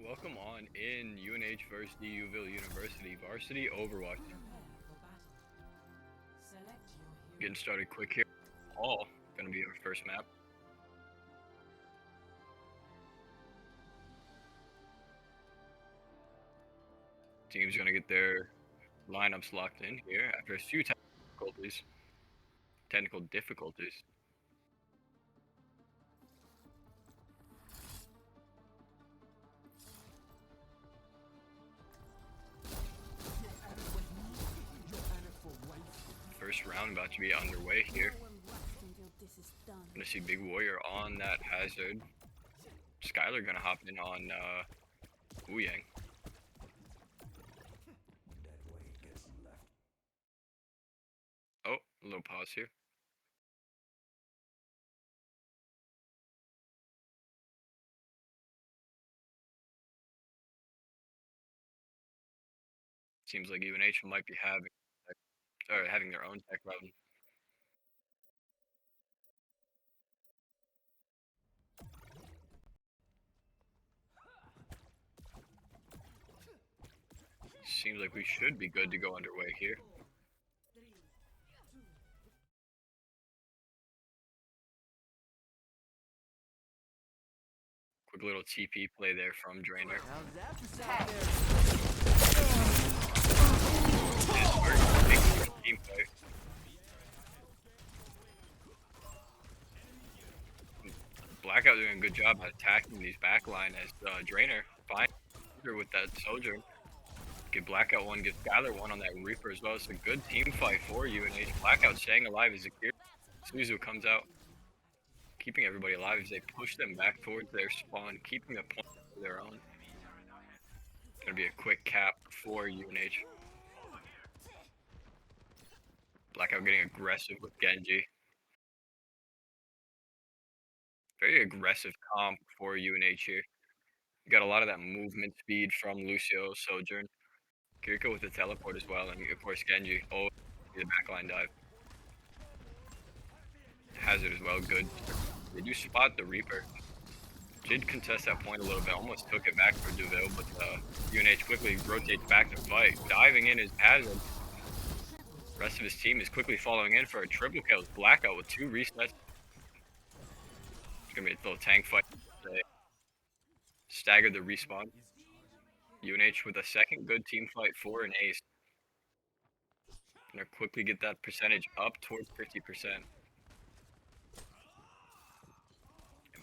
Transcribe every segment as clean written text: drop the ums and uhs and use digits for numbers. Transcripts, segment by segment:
Welcome on in UNH vs. DUville University Varsity Overwatch. Getting started quick here. Hall gonna be our first map. Team's gonna get their lineups locked in here after a few technical difficulties. First round about to be underway here. Gonna see Big Warrior on that Hazard. Skylar gonna hop in on Wu Yang. Oh, a little pause here. Seems like UNH might be having their own tech problem. Seems like we should be good to go underway here. Quick little TP play there from Drainer. Team play. Blackout doing a good job at attacking these backline as Drainer finds with that soldier. Get Blackout one, get Skylar one on that Reaper as well. It's a good team fight for UNH. Blackout staying alive as Suzu comes out, keeping everybody alive as they push them back towards their spawn, keeping the point of their own. Gonna be a quick cap for UNH. Blackout getting aggressive with Genji. Very aggressive comp for UNH here. You got a lot of that movement speed from Lucio, Sojourn. Kiriko with the teleport as well, and of course Genji. Oh, the backline dive. Hazard as well, good. They do spot the Reaper. Did contest that point a little bit, almost took it back for DUville, but UNH quickly rotates back to fight. Diving in is Hazard. Rest of his team is quickly following in for a triple kill. Blackout with 2 resets. It's gonna be a little tank fight. They staggered the respawn. UNH with a second good team fight for an ace. Gonna quickly get that percentage up towards 50%.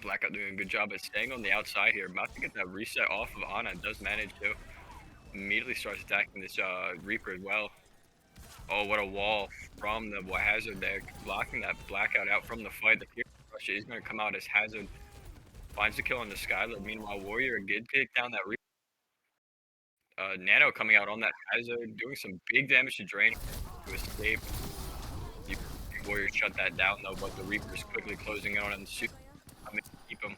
Blackout doing a good job at staying on the outside here. About to get that reset off of Ana. Does manage to. Immediately starts attacking this Reaper as well. Oh, what a wall from the Hazard there. Blocking that Blackout out from the fight. The Fear Rush is going to come out as Hazard finds the kill on the Skylar. Meanwhile, Warrior did take down that Reaper. Nano coming out on that Hazard, doing some big damage to Drain to escape. The Warrior shut that down though, but the Reaper's quickly closing in on him. Coming to keep him.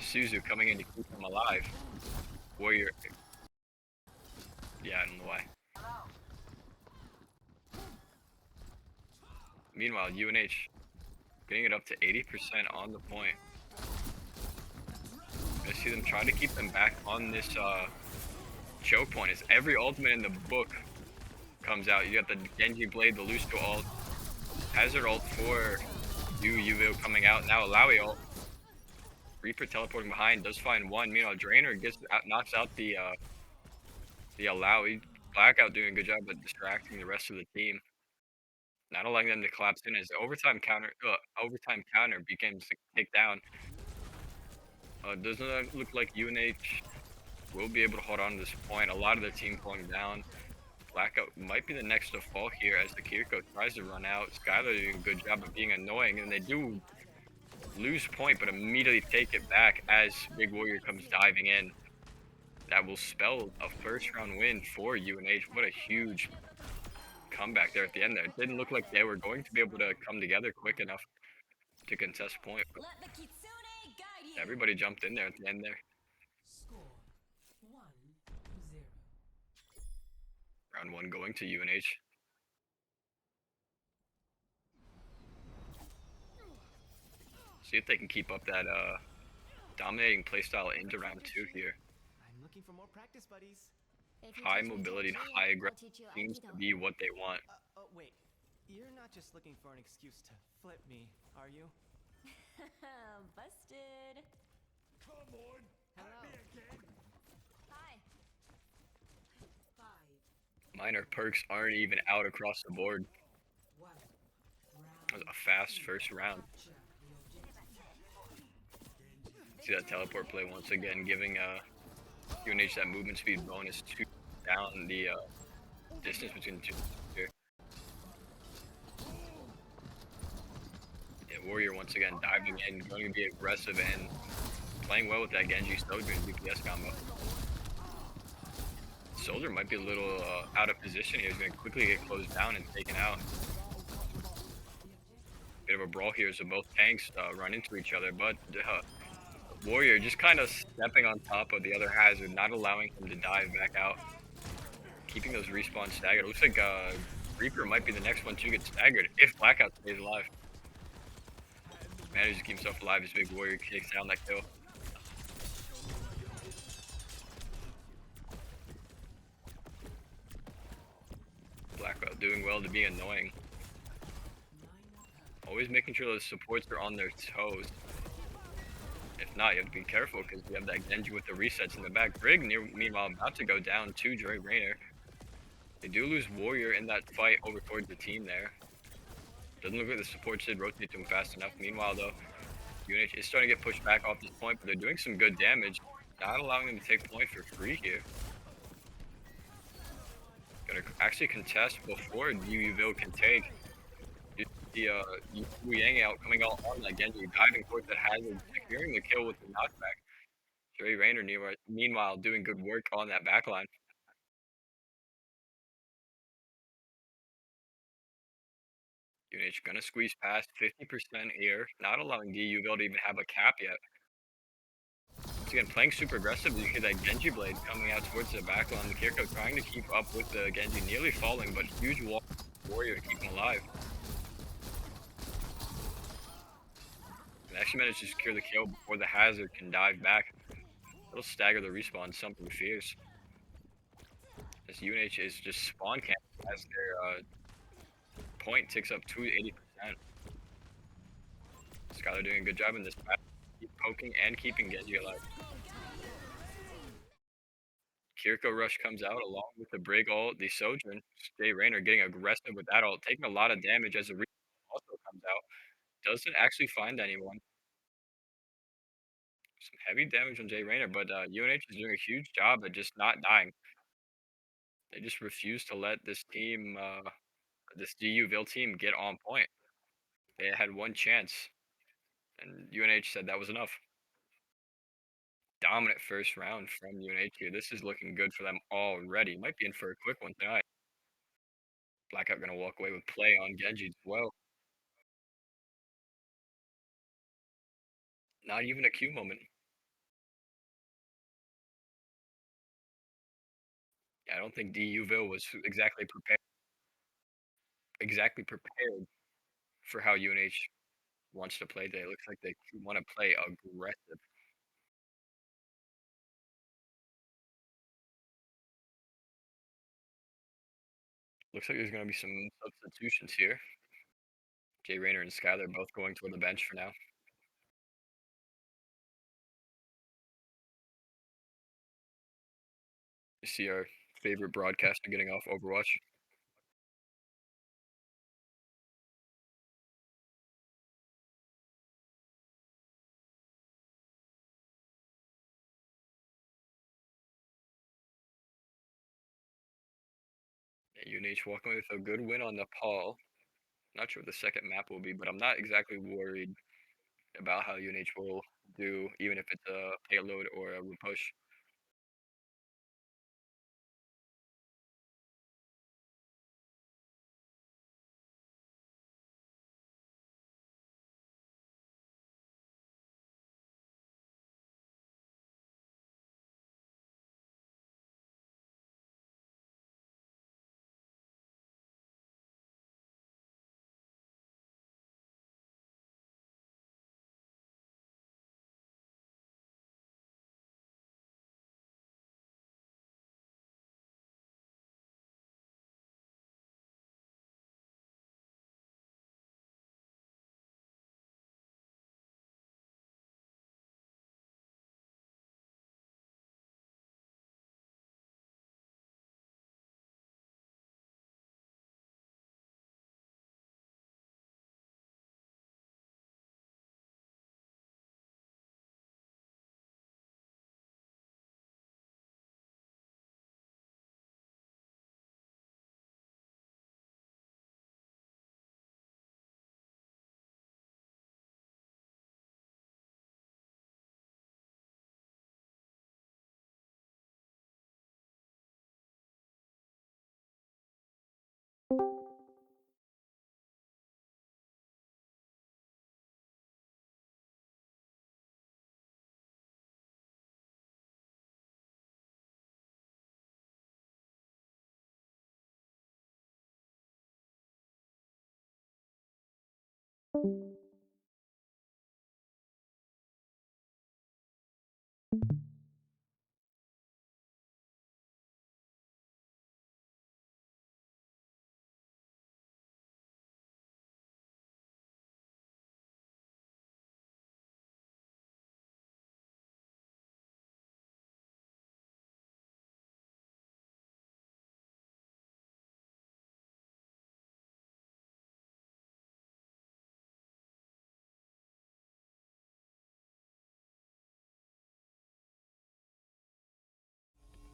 Suzu coming in to keep him alive. Warrior. Yeah, I don't know why. Meanwhile, UNH getting it up to 80% on the point. I see them trying to keep them back on this choke point. As every ultimate in the book comes out. You got the Genji Blade, the Lucio ult, Hazard ult for UVille coming out. Now Alawi ult. Reaper teleporting behind, does find one. Meanwhile, Drainer knocks out the Alawi. Blackout doing a good job at distracting the rest of the team. Not allowing them to collapse in as overtime counter becomes a takedown. Does not look like UNH will be able to hold on to this point. A lot of the team pulling down. Blackout might be the next to fall here as the Kiriko tries to run out. Skylar doing a good job of being annoying, and they do lose point, but immediately take it back as Big Warrior comes diving in. That will spell a first round win for UNH. What a huge comeback there at the end there. It didn't look like they were going to be able to come together quick enough to contest point. But everybody jumped in there at the end there. Round 1 going to UNH. See if they can keep up that Dominating playstyle into round 2 here. I'm looking for more practice buddies. If you High teach me mobility and Tai Chi, high I'll aggression teach you seems to Aikido. be what they want. Oh, wait. You're not just looking for an excuse to flip me, are you? Busted. Come on! Hello. At me again! Hi. Minor perks aren't even out across the board. That was a fast first round. See that teleport play once again, giving UNH that movement speed bonus to down the distance between the two here. Yeah, Warrior once again diving in, going to be aggressive and playing well with that Genji Soldier and DPS combo. Soldier might be a little out of position here. He's going to quickly get closed down and taken out. Bit of a brawl here, so both tanks run into each other, but Warrior just kind of stepping on top of the other hazard, not allowing him to dive back out. Keeping those respawns staggered. Looks like Reaper might be the next one to get staggered if Blackout stays alive. Manages to keep himself alive as Big Warrior takes down that kill. Blackout doing well to be annoying. Always making sure those supports are on their toes. If not, you have to be careful because you have that Genji with the resets in the back. Brig, meanwhile, about to go down to Dre Rayner. They do lose Warrior in that fight over towards the team there. Doesn't look like the supports did rotate to him fast enough. Meanwhile, though, UNH is starting to get pushed back off this point, but they're doing some good damage. Not allowing them to take point for free here. Gonna actually contest before Yuville can take. The Wu Yang out coming out on that Genji, diving towards that hazard, securing the kill with the knockback. Dre Rayner, meanwhile, doing good work on that backline. UNH gonna squeeze past 50% here, not allowing DUville to even have a cap yet. Once again, playing super aggressive, you hear that Genji blade coming out towards the backline. Kiriko trying to keep up with the Genji, nearly falling, but huge wall Warrior to keep him alive. And actually managed to secure the kill before the hazard can dive back. It'll stagger the respawn, something fierce. As UNH is just spawn camping as their point ticks up to 80%. Skylar doing a good job in this match. Keep poking and keeping Genji alive. Kiriko Rush comes out along with the Brig ult, the Sojourn. Jay Rayner getting aggressive with that ult, taking a lot of damage as the also comes out. Doesn't actually find anyone. Some heavy damage on Jay Rayner, but UNH is doing a huge job at just not dying. They just refuse to let this team, this DUville team, get on point. They had one chance, and UNH said that was enough. Dominant first round from UNH here. This is looking good for them already. Might be in for a quick one tonight. Blackout gonna walk away with play on Genji as well. Not even a Q moment. Yeah, I don't think DUville was exactly prepared for how UNH wants to play today. It looks like they want to play aggressive. Looks like there's going to be some substitutions here. Jay Rayner and Skylar both going toward the bench for now. You see our favorite broadcaster getting off Overwatch. Yeah, UNH walking with a good win on Nepal. Not sure what the second map will be, but I'm not exactly worried about how UNH will do, even if it's a payload or a push.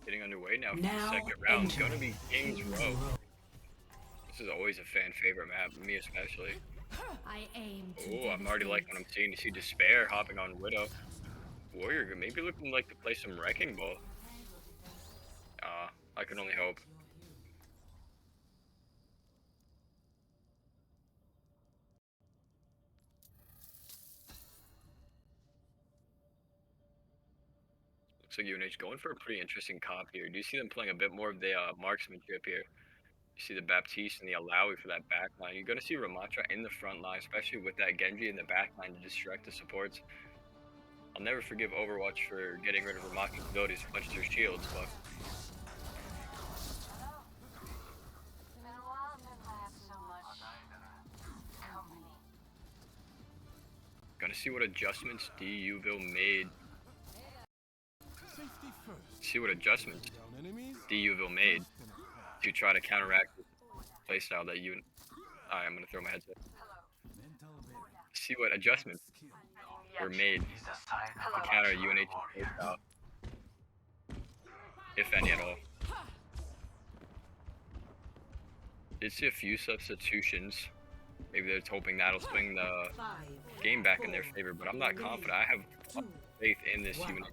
Getting underway now for the Now second round. Gonna entering be King's King's Row. Row. This is always a fan favorite map, me especially. I aim to Oh, I'm already liking what I'm seeing. You see Despair hopping on Widow. Warrior maybe looking like to play some Wrecking Ball. I can only hope. Looks like UNH going for a pretty interesting comp here. Do you see them playing a bit more of the marksmanship here? You see the Baptiste and the Alawi for that back line. You're going to see Ramatra in the front line, especially with that Genji in the back line to distract the supports. I'll never forgive Overwatch for getting rid of Ramatra's abilities to punch their shields, but gonna see what adjustments DUville made. See what adjustments DUville made to try to counteract the playstyle that you. Alright, I'm gonna throw my headset. See what adjustments were made to counter UNH's playstyle, if any at all. Did see a few substitutions. Maybe they're hoping that'll swing the game back in their favor, but I'm not confident. I have faith in this UNH.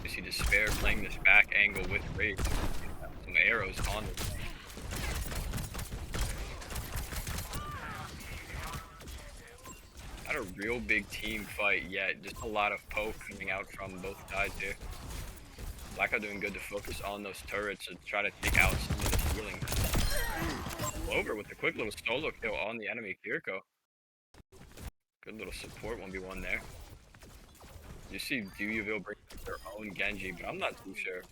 You see Despair playing this back angle with Rage. Some arrows on the flank. Not a real big team fight yet. Just a lot of poke coming out from both sides here. Blackout doing good to focus on those turrets and try to take out some of the healing. Clover with the quick little solo kill on the enemy Kiriko. Good little support 1v1 there. You see DUville bring their own Genji, but I'm not too sure.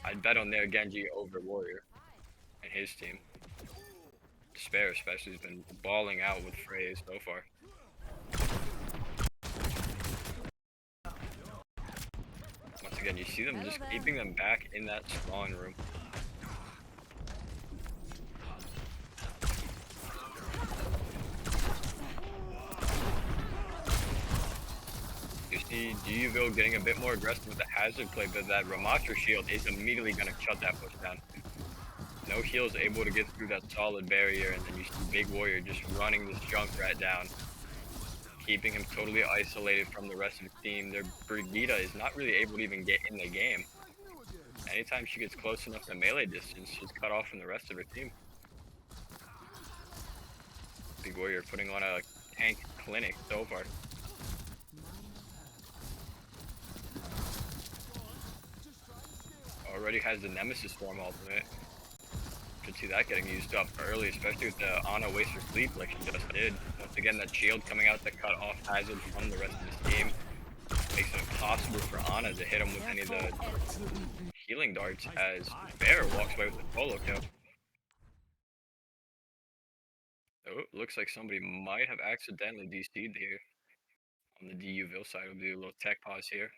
I'd bet on their Genji over Warrior and his team. Despair especially has been balling out with Phrase so far. Once again, you see them just keeping them back in that spawn room. You see DUville getting a bit more aggressive with the hazard play, but that Ramatra shield is immediately going to shut that push down. No heals able to get through that solid barrier, and then you see Big Warrior just running this Junkrat down, keeping him totally isolated from the rest of the team. Their Brigitte is not really able to even get in the game. Anytime she gets close enough to melee distance, she's cut off from the rest of her team. Big Warrior putting on a tank clinic so far. Already has the Nemesis form ultimate. Could see that getting used up early, especially with the Ana waste for sleep like she just did. Once again, that shield coming out that cut off hazard from the rest of this team makes it impossible for Ana to hit him with any of the healing darts as Bear walks away with the solo kill. Oh, looks like somebody might have accidentally DC'd here. On the DUville side, we'll do a little tech pause here.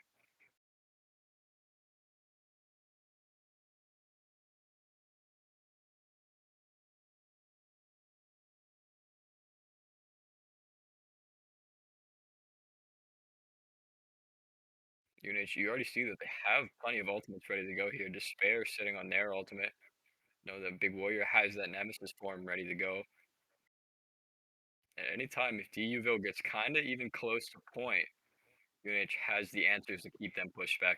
UNH, you already see that they have plenty of ultimates ready to go here. Despair sitting on their ultimate. You know, the Big Warrior has that Nemesis form ready to go. At any time, if DUville gets kind of even close to point, UNH has the answers to keep them pushed back.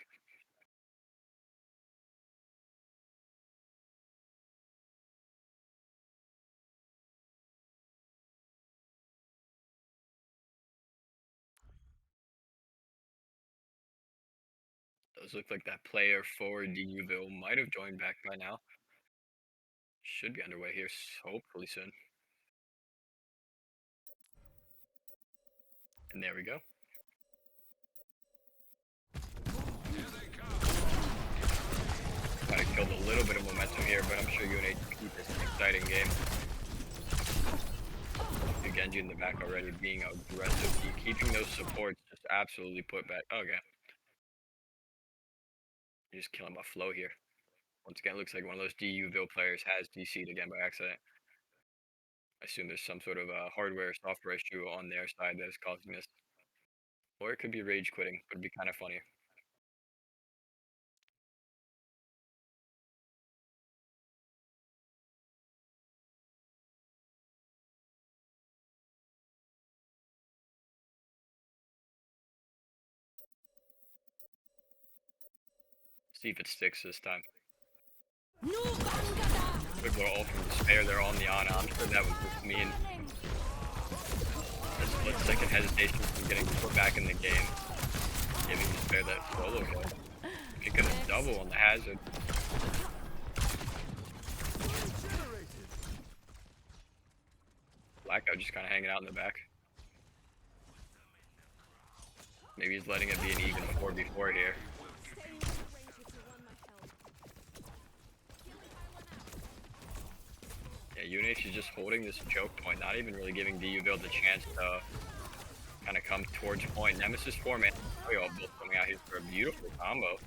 Does look like that player for DUville might have joined back by now. Should be underway here, hopefully soon. And there we go. Kind of killed a little bit of momentum here, but I'm sure UNH can keep this an exciting game. Genji in the back already being aggressive, keeping those supports just absolutely put back. Okay. You're just killing my flow here. Once again, looks like one of those DUville players has DC'd again by accident. I assume there's some sort of hardware or software issue on their side that is causing this. Or it could be rage quitting, but it'd be kind of funny. See if it sticks this time. Quick little ult from Despair there on the Ana. I'm sure that was just me and a split-second hesitation from getting put back in the game. Giving Despair that solo kill. It could have double on the hazard. Blackout just kind of hanging out in the back. Maybe he's letting it be an even 4v4 here. Yeah, UNH is just holding this choke point, not even really giving DUville the chance to kind of come towards point. Nemesis form and Warrior both coming out here for a beautiful combo.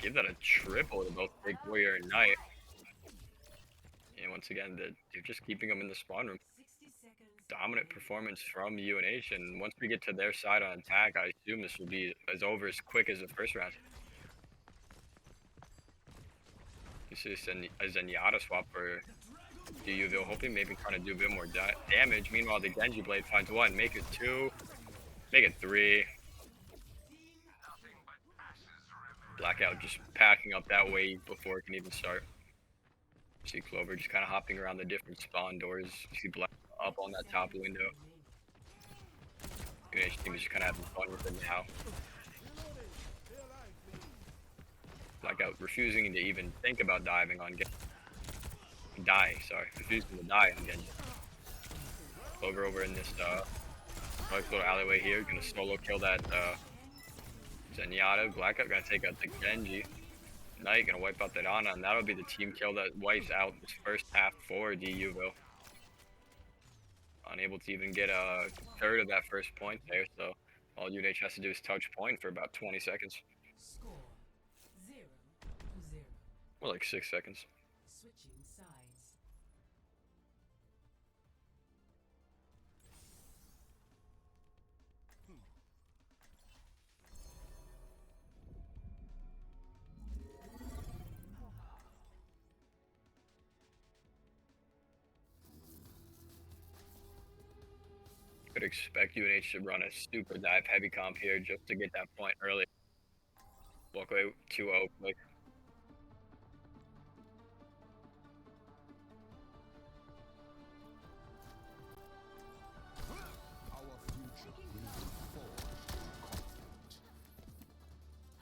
Give that a triple to both Big Warrior and Knight. And once again, they're just keeping them in the spawn room. Dominant performance from UNH, and once we get to their side on attack, I assume this will be over as quick as the first round. You see a Zenyatta swap for DUville, hoping maybe trying to do a bit more damage. Meanwhile, the Genji Blade finds one, make it two, make it three. Blackout just packing up that wave before it can even start. See Clover just kind of hopping around the different spawn doors. See Black up on that top window. UNH team is just kind of having fun with it now. Blackout refusing to even think about diving on Genji. Refusing to die on Genji. Clover over in this nice little alleyway here, gonna solo kill that Zenyatta. Blackout gonna take out the Genji. Knight gonna wipe out that Ana, and that'll be the team kill that wipes out this first half for DUville. Unable to even get a third of that first point there, so all UNH has to do is touch point for about 20 seconds. Score 0-0. More like 6 seconds. Switching sides. Could expect UNH to run a super dive heavy comp here just to get that point early. Walk away 2-0 quick.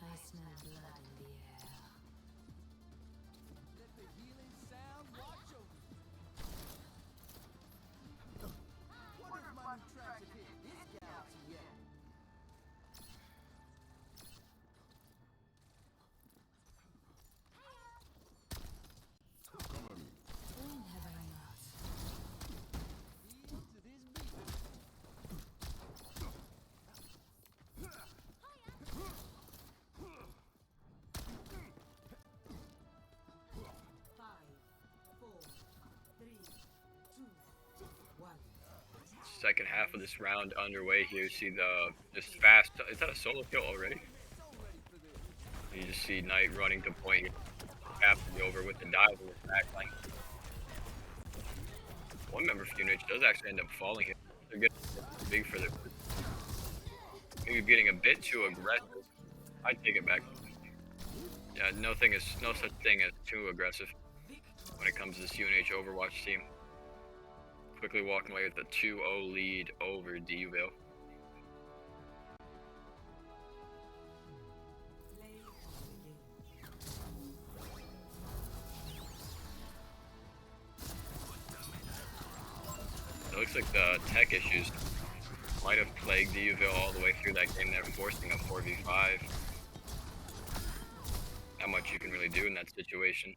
I smell blood in the air. Let the healing sound watch over you. What if my new tracks have hit this galaxy yet? When have I not? Feel to this beat. Five, four, three, two, one. Second half of this round underway here. See the just fast. Is that a solo kill already? So ready for this. You just see Knight running to point. Half to be over with the dive in the backline. One member for UNH does actually end up falling here. They're getting big for their. Maybe getting a bit too aggressive. I'd take it back. Yeah, no such thing as too aggressive when it comes to this UNH Overwatch team. Quickly walking away with a 2-0 lead over DUville. like the tech issues might have plagued Evil all the way through that game. They're forcing a 4v5. Not much you can really do in that situation.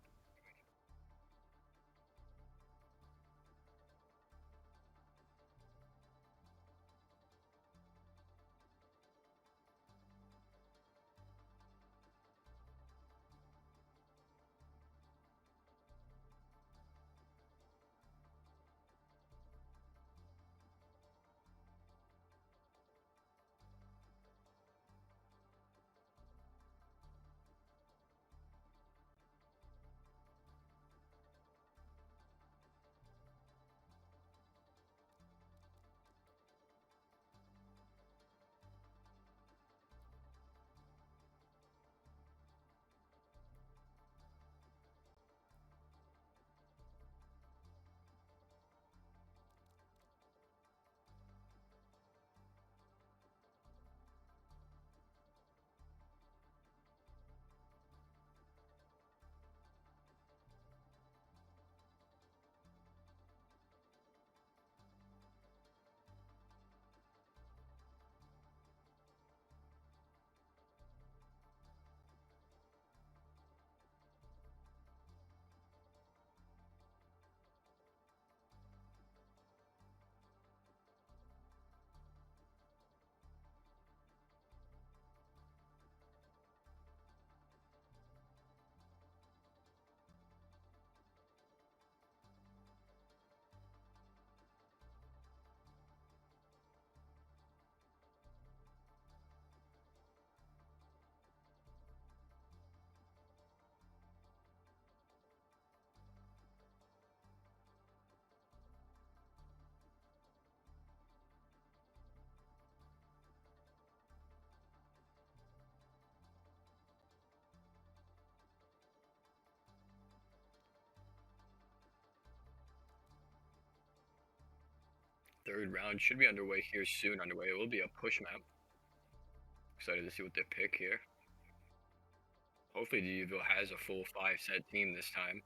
Third round should be underway here soon. It will be a push map. Excited to see what they pick here. Hopefully Evil has a full 5-set team this time.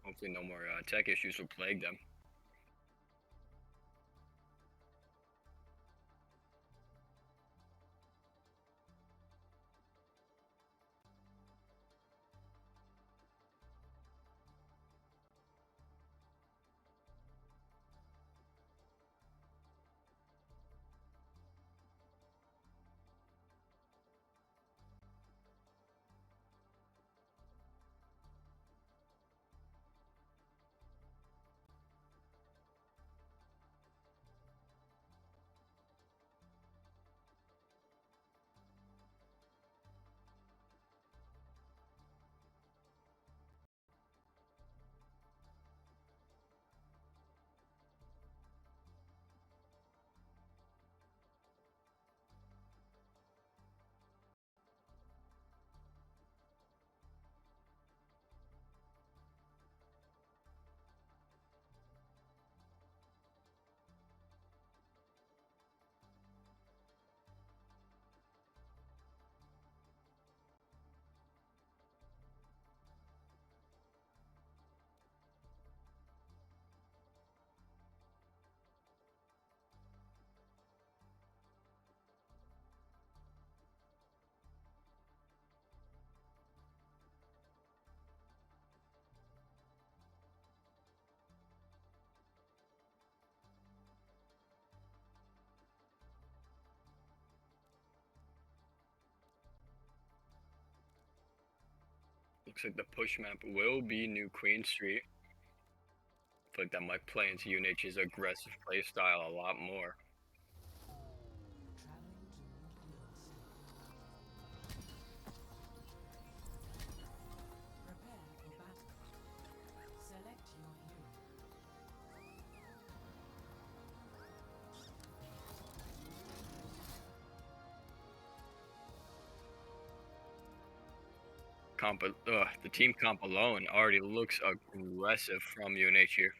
Hopefully no more tech issues will plague them. Looks like the push map will be New Queen Street. I feel like that might play into UNH's aggressive play style a lot more. The team comp alone already looks aggressive from UNH here.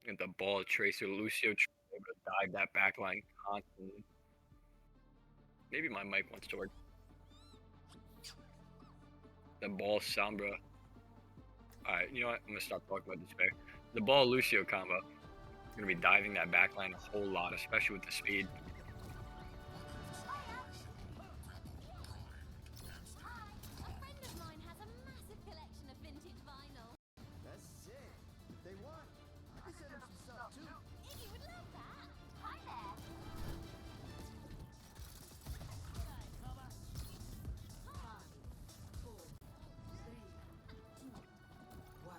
And the ball tracer Lucio able to dive that back line constantly. Maybe my mic wants to work. The ball Sombra. Alright, you know what? I'm gonna stop talking about this pair. The ball Lucio combo. Gonna be diving that backline a whole lot, especially with the speed. A friend of mine has a massive collection of vintage vinyl. That's sick. If they want, I can send them some stuff too. Iggy would love that. Hi there.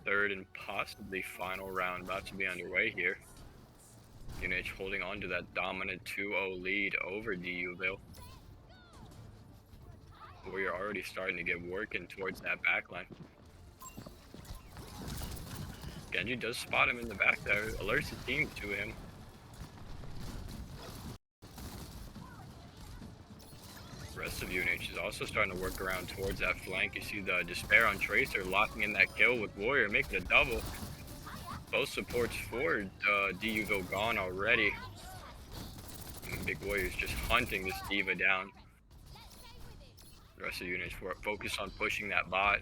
Third and possibly final round about to be underway here. UNH holding on to that dominant 2-0 lead over DUville. We're already starting to get working towards that backline. Genji does spot him in the back there, alerts the team to him. The rest of UNH is also starting to work around towards that flank. You see the Despair on Tracer locking in that kill with Warrior, making a double. Both supports for DUville gone already. And Big Warrior's just hunting this D.Va down. The rest of UNH focus on pushing that bot.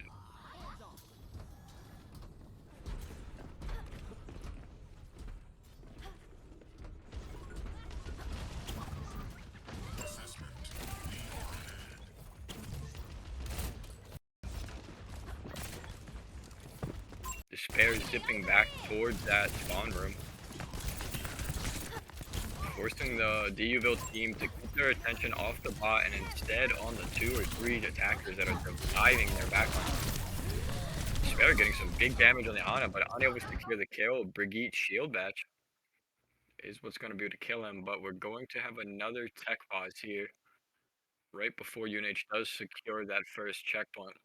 Despair zipping back towards that spawn room, forcing the DUville team to keep their attention off the bot and instead on the 2 or 3 attackers that are diving their backline. Despair getting some big damage on the Ana, but unable to secure the kill. Brigitte's shield batch is what's going to be able to kill him, but we're going to have another tech pause here right before UNH does secure that first checkpoint.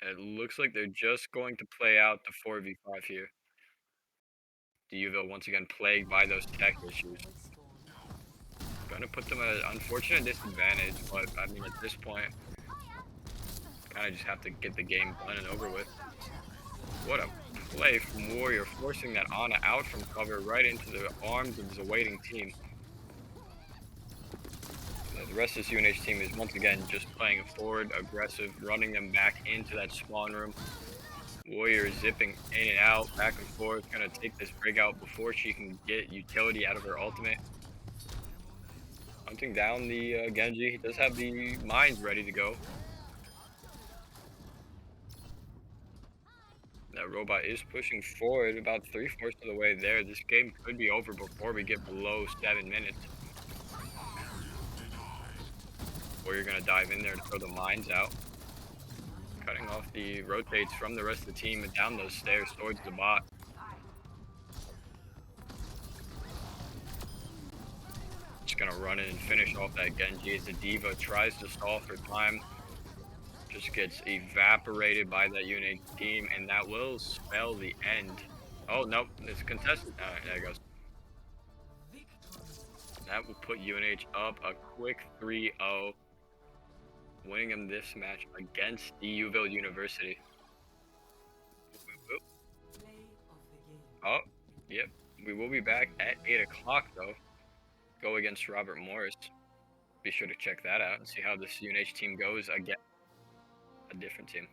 It looks like they're just going to play out the 4v5 here. DUville once again plagued by those tech issues. Gonna put them at an unfortunate disadvantage, but I mean at this point, kind of just have to get the game done and over with. What a play from Warrior, forcing that Ana out from cover right into the arms of his awaiting team. The rest of this UNH team is once again just playing forward, aggressive, running them back into that spawn room. Warrior zipping in and out, back and forth, gonna take this Brig out before she can get utility out of her ultimate. Hunting down the Genji. He does have the mines ready to go. That robot is pushing forward about 3/4 of the way there. This game could be over before we get below 7 minutes. Or you're gonna dive in there to throw the mines out. Cutting off the rotates from the rest of the team and down those stairs towards the bot. Just gonna run in and finish off that Genji as the D.Va tries to stall for time. Just gets evaporated by that UNH team, and that will spell the end. Oh, nope, it's contested. There it goes. That will put UNH up a quick 3-0, winning them this match against DUville University. Oh, yep. We will be back at 8 o'clock, though. Go against Robert Morris. Be sure to check that out and see how this UNH team goes against a different team.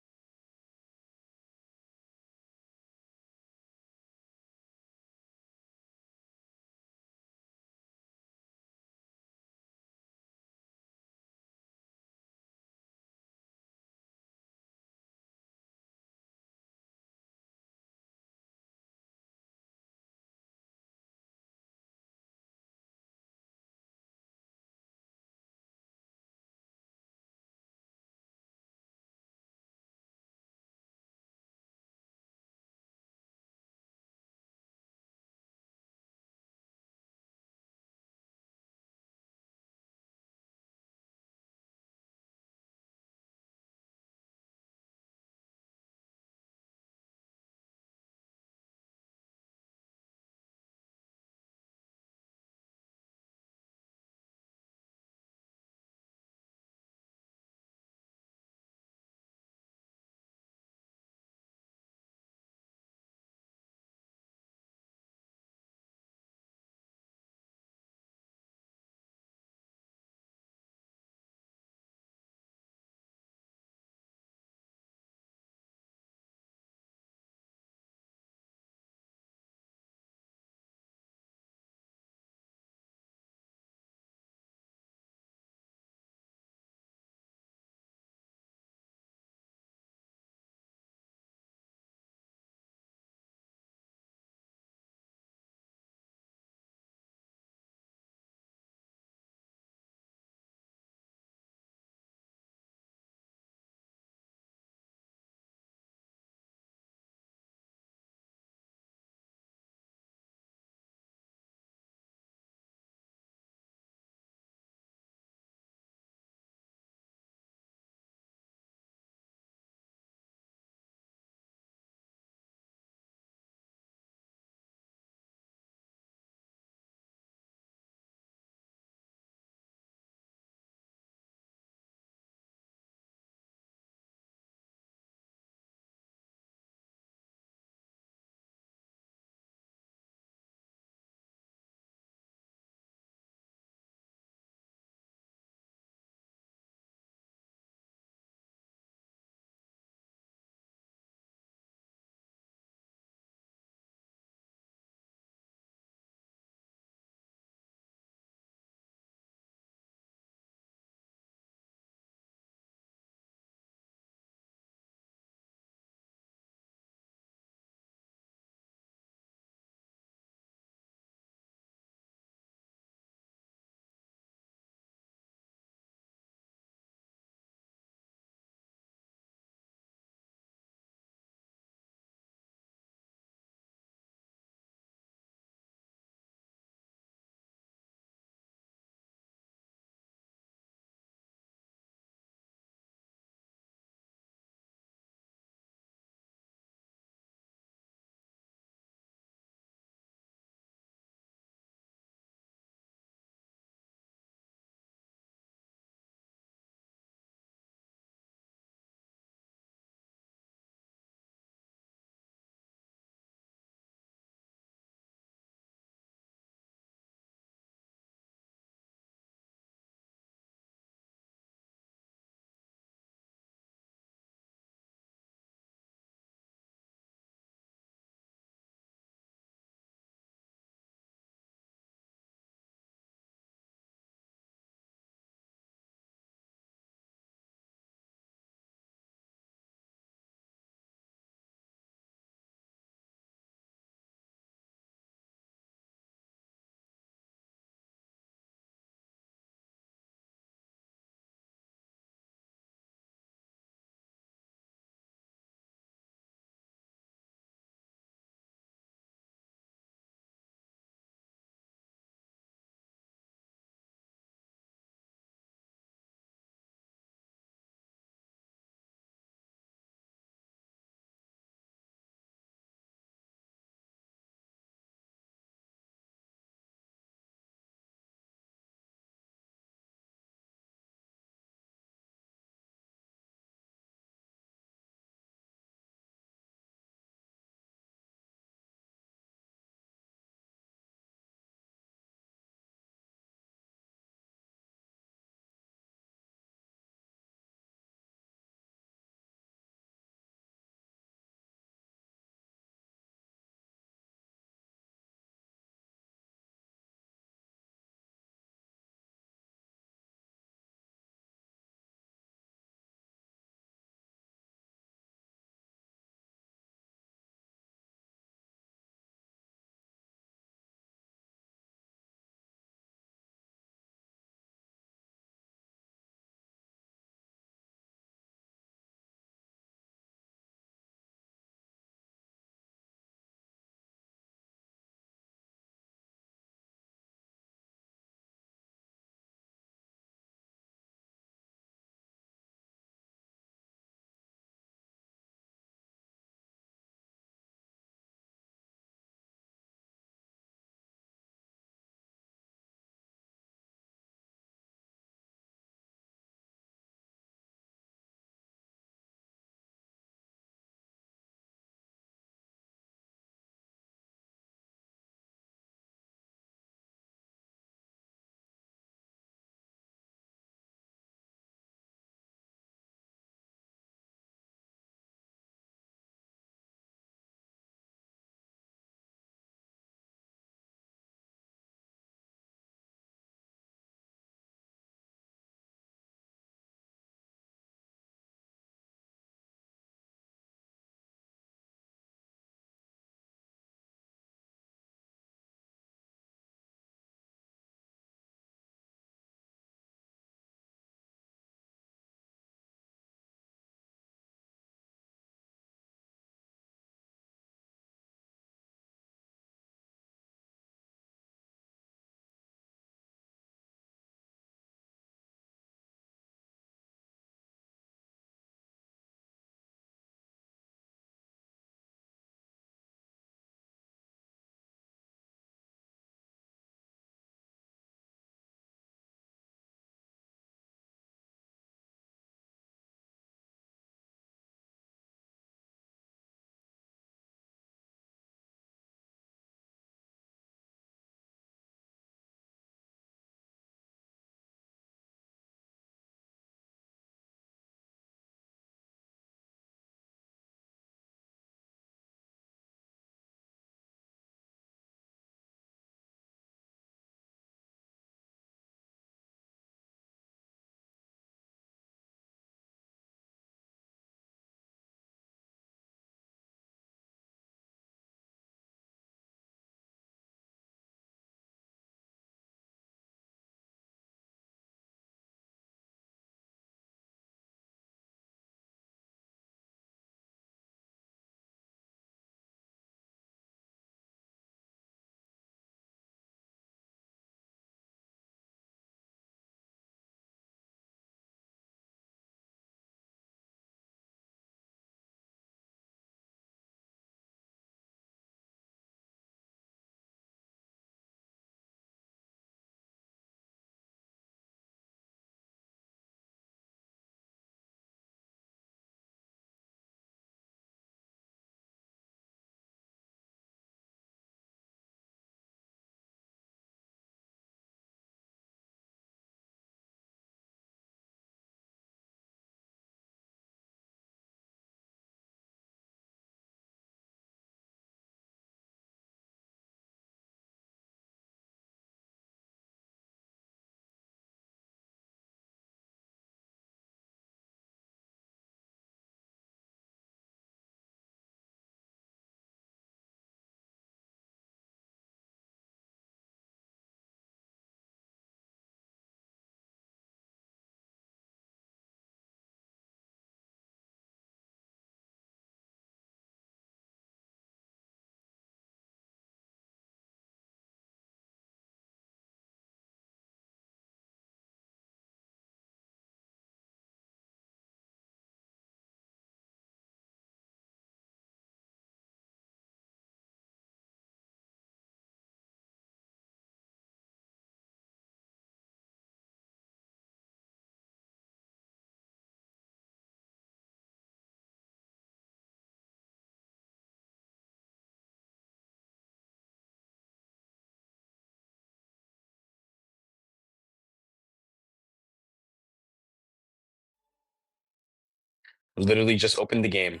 Literally just opened the game.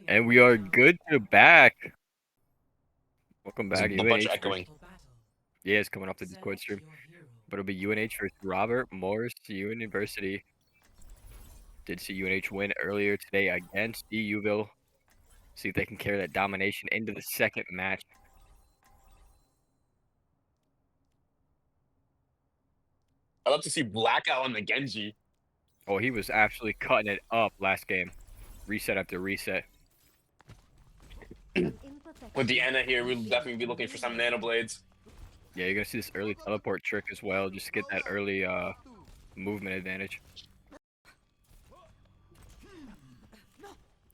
And we are good to back. Welcome There's back, a bunch of UNH versus. echoing. Yeah, it's coming off the Discord stream. But it'll be UNH versus Robert Morris University. Did see UNH win earlier today against DUville. See if they can carry that domination into the second match. I'd love to see Blackout on the Genji. Oh, he was absolutely cutting it up last game. Reset after reset. With the Ana here, we'll definitely be looking for some Nano Blades. Yeah, you're gonna see this early teleport trick as well, just to get that early movement advantage.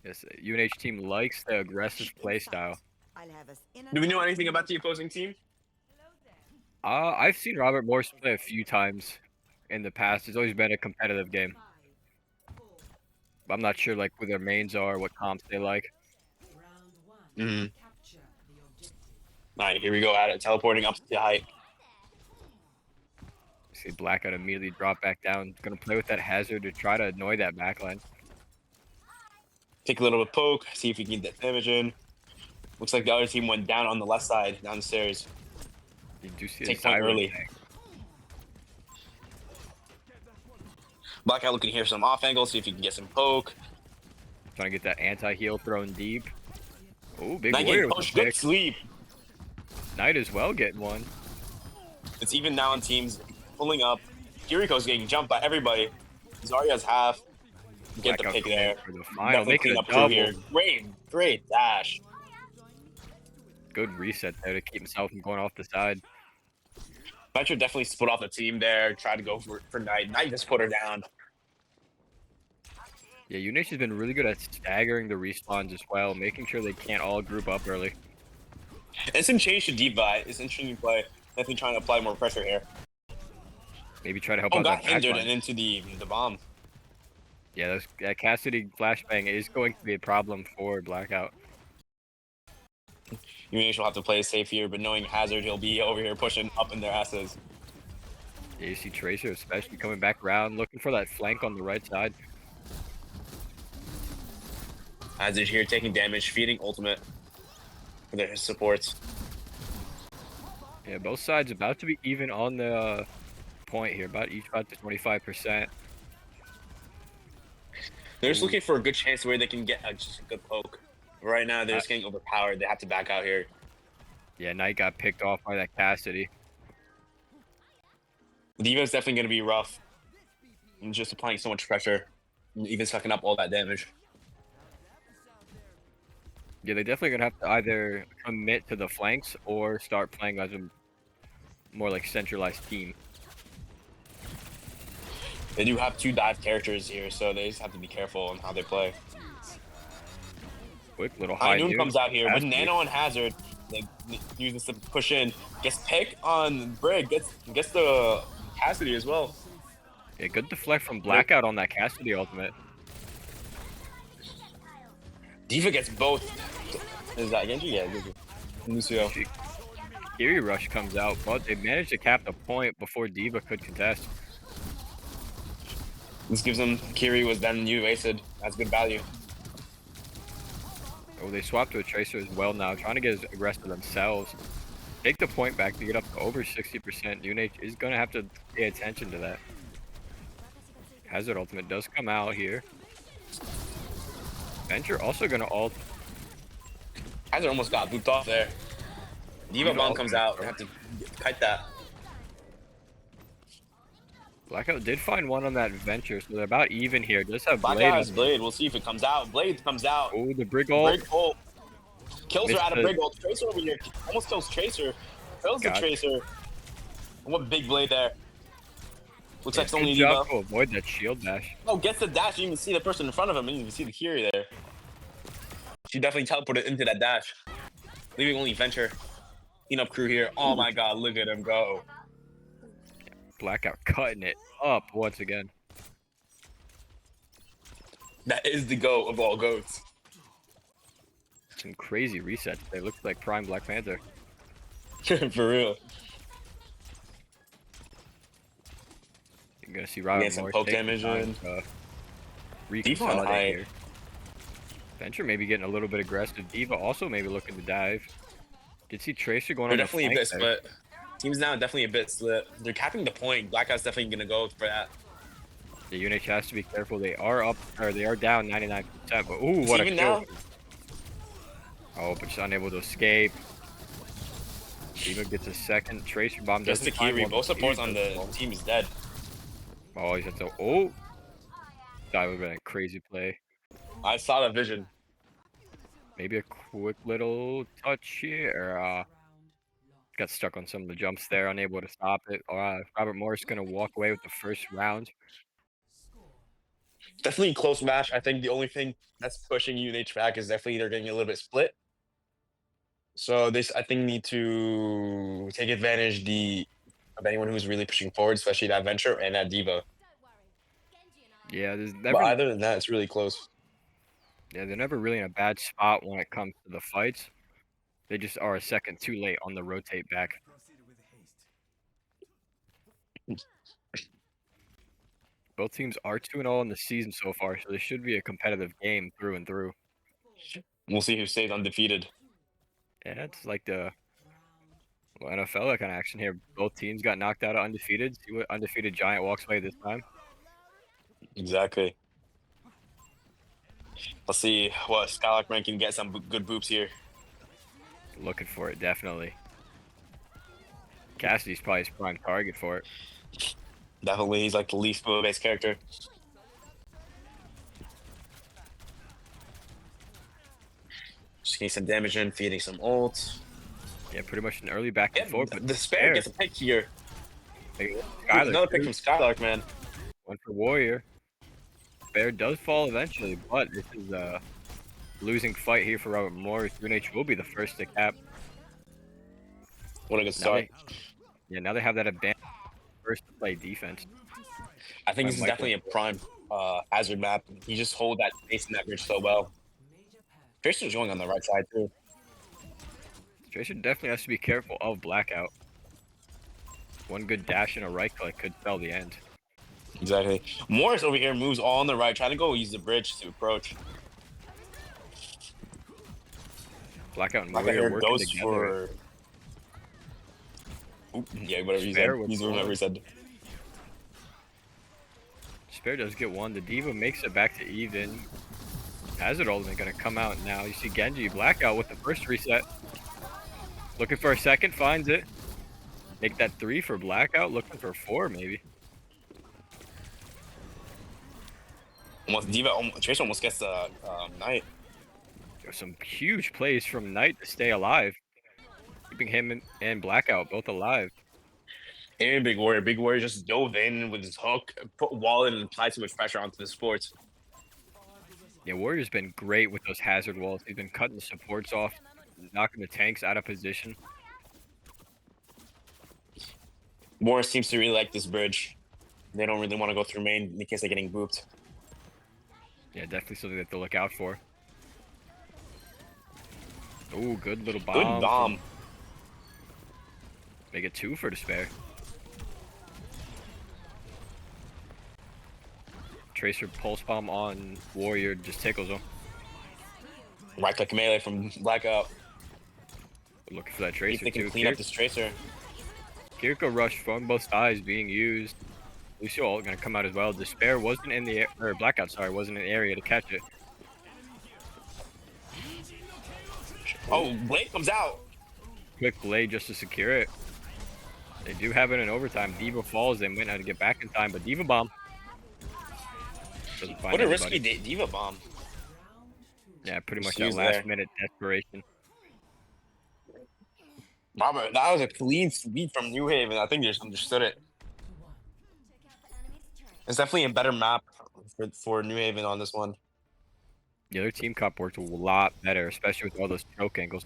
Yes, UNH team likes the aggressive play style. Do we know anything about the opposing team? I've seen Robert Morris play a few times in the past. It's always been a competitive game. I'm not sure like who their mains are, what comps they like. Alright, here we go at it. Teleporting up to the height. See Blackout immediately drop back down. Gonna play with that hazard to try to annoy that backline. Take a little bit of poke, see if we can get that damage in. Looks like the other team went down on the left side, down the stairs. You do see Take a point Zyro early. tank. Blackout looking here for some off angle, see if he can get some poke. Trying to get that anti-heal thrown deep. Oh, big Knight warrior getting with pushed, the good pick. sleep. Knight as well getting one. It's even now on teams pulling up. Kiriko's getting jumped by everybody. Zarya's half. Get the Blackout pick coming there. for the final, Definitely making clean a up crew here. double. Great dash. Good reset there to keep himself from going off the side. Venture definitely split off the team there. Tried to go for Knight. Knight just put her down. Yeah, UNH has been really good at staggering the respawns as well, making sure they can't all group up early. It's some change to Diva. It's interesting play. Definitely trying to apply more pressure here. Maybe try to help Oh, out got that hindered backline. and into the bomb. Yeah, that Cassidy flashbang is going to be a problem for Blackout. UNH will have to play safe here, but knowing Hazard, he'll be over here pushing up in their asses. Yeah, you see Tracer especially coming back around, looking for that flank on the right side. Hazard here taking damage, feeding ultimate for their supports. Yeah, both sides about to be even on the point here, each about to 25%. They're just looking for a good chance where they can get just a good poke. Right now, they're just getting overpowered. They have to back out here. Yeah, Knight got picked off by that Cassidy. The defense definitely going to be rough. And just applying so much pressure, and even sucking up all that damage. Yeah, they're definitely gonna have to either commit to the flanks or start playing as a more like centralized team. They do have two dive characters here, so they just have to be careful on how they play. Quick little High high Noon noon comes out here with Cassidy. Nano and Hazard. They use this to push in. Gets pick on Brig. Gets the Cassidy as well. Yeah, good deflect from Blackout on that Cassidy ultimate. Diva gets both. Is that Genji? Yeah, Genji. Lucio. Kiri Rush comes out, but they managed to cap the point before Diva could contest. This gives them Kiri was then new wasted. That's good value. Oh, they swapped to a Tracer as well now, trying to get as aggressive themselves. Take the point back to get up to over 60%. UNH is going to have to pay attention to that. Hazard ultimate does come out here. Venture also going to ult. Hazard almost got booped off there. Diva bomb comes out. They have to kite that. Blackout did find one on that Venture, so they're about even here. Does have Blade. Blackout has Blade. We'll see if it comes out. Blade comes out. Oh, the Brig ult. Brig ult. Kills her Missed out of the- Brig ult. Tracer over here. Almost kills Tracer. Kills the Gotcha. Tracer. What big Blade there. Looks like it's Good only job Diva. to avoid that shield dash. Oh, gets the dash. You even see the person in front of him. And you even see the Kiri there. She definitely teleported into that dash. Leaving only Venture. Clean up crew here. Oh my god, look at him go. Blackout cutting it up once again. That is the goat of all goats. Some crazy resets. They look like prime Black Panther. For real. You're gonna see Robert Get some Morris poke take damage time in. to Diva on reconsolidate high. here. Venture maybe getting a little bit aggressive. Diva also maybe looking to dive. Did see Tracer going They're on the definitely a flank bit there. split. Teams now definitely a bit split. They're capping the point. Blackout's definitely gonna go for that. The UNH has to be careful. They are up, or they are down 99%. But ooh, It's what a even kill! now. Oh, but she's unable to escape. Diva gets a second. Tracer bomb Just doesn't find Kiri. one. Both But Kiri supports on does the fall. team is dead. Oh, he's at the that would have been a crazy play. I saw that vision. Maybe a quick little touch here. Got stuck on some of the jumps there, unable to stop it. Robert Morris gonna walk away with the first round. Definitely a close match. I think the only thing that's pushing UNH back is definitely they're getting a little bit split. So this, I think, need to take advantage of anyone who's really pushing forward, especially that Venture and that Diva. Yeah, there's But never other than that, it's really close. yeah, they're never really in a bad spot when it comes to the fights. They just are a second too late on the rotate back. Both teams are 2-0 in the season so far, so this should be a competitive game through and through. We'll see who stays undefeated. Yeah, it's like the NFL kind of action here. Both teams got knocked out of undefeated. See what undefeated Giant walks away this time. Exactly. Let's see what Skylark Man can get some good boops here. Looking for it, definitely. Cassidy's probably his prime target for it. Definitely, he's like the least skill-based character. Just getting some damage in, feeding some ult. Yeah, pretty much an early back and Yeah, forth, but the Spare gets a pick here. Ooh, Skylar, another pick too. from Skylark, man. One for Warrior. Bear does fall eventually, but this is a losing fight here for Robert Morris. UNH will be the first to cap. What a good Now start. now they have that advantage first to play defense. I think this is Michael. definitely a prime hazard map. You just hold that space in that bridge so well. Tracer's going on the right side too. Tracer definitely has to be careful of Blackout. One good dash and a right click could spell the end. Exactly. Morris over here moves all on the right, trying to go use the bridge to approach. Blackout and Blackout Warrior here working goes together. for. Oop, yeah, whatever he Spare said. with He's whatever one. he said. Spare does get one. The Diva makes it back to even. Hazard ultimate gonna come out now. You see Genji Blackout with the first reset. Looking for a second, finds it. Make that 3 for Blackout. Looking for 4 maybe. Almost Diva, Tracer almost gets the Knight. There's some huge plays from Knight to stay alive. Keeping him and Blackout both alive. And Big Warrior. Big Warrior just dove in with his hook, put wall in, and applied so much pressure onto the supports. Yeah, Warrior's been great with those hazard walls. He's been cutting the supports off, knocking the tanks out of position. Morris seems to really like this bridge. They don't really want to go through main in case they're getting booped. Yeah, definitely something that to look out for. Ooh, good little bomb. Good bomb. Make it 2 for Despair. Tracer pulse bomb on Warrior just tickles him. Right click melee from Blackout. Looking for that See if Tracer they can too. clean up this Tracer. Kiriko rush from both sides being used. Lucio ult gonna come out as well. Despair wasn't in the or Blackout, sorry, wasn't in the area to catch it. Oh, Blade comes out. Quick blade just to secure it. They do have it in overtime. Diva falls. They might not get back in time, but Diva bomb. Doesn't find What a anybody. risky Diva bomb. Yeah, pretty much Just that use last there. minute desperation. Robert, that was a clean sweep from New Haven. I think they just understood it. It's definitely a better map for New Haven on this one. The other team comp worked a lot better, especially with all those choke angles.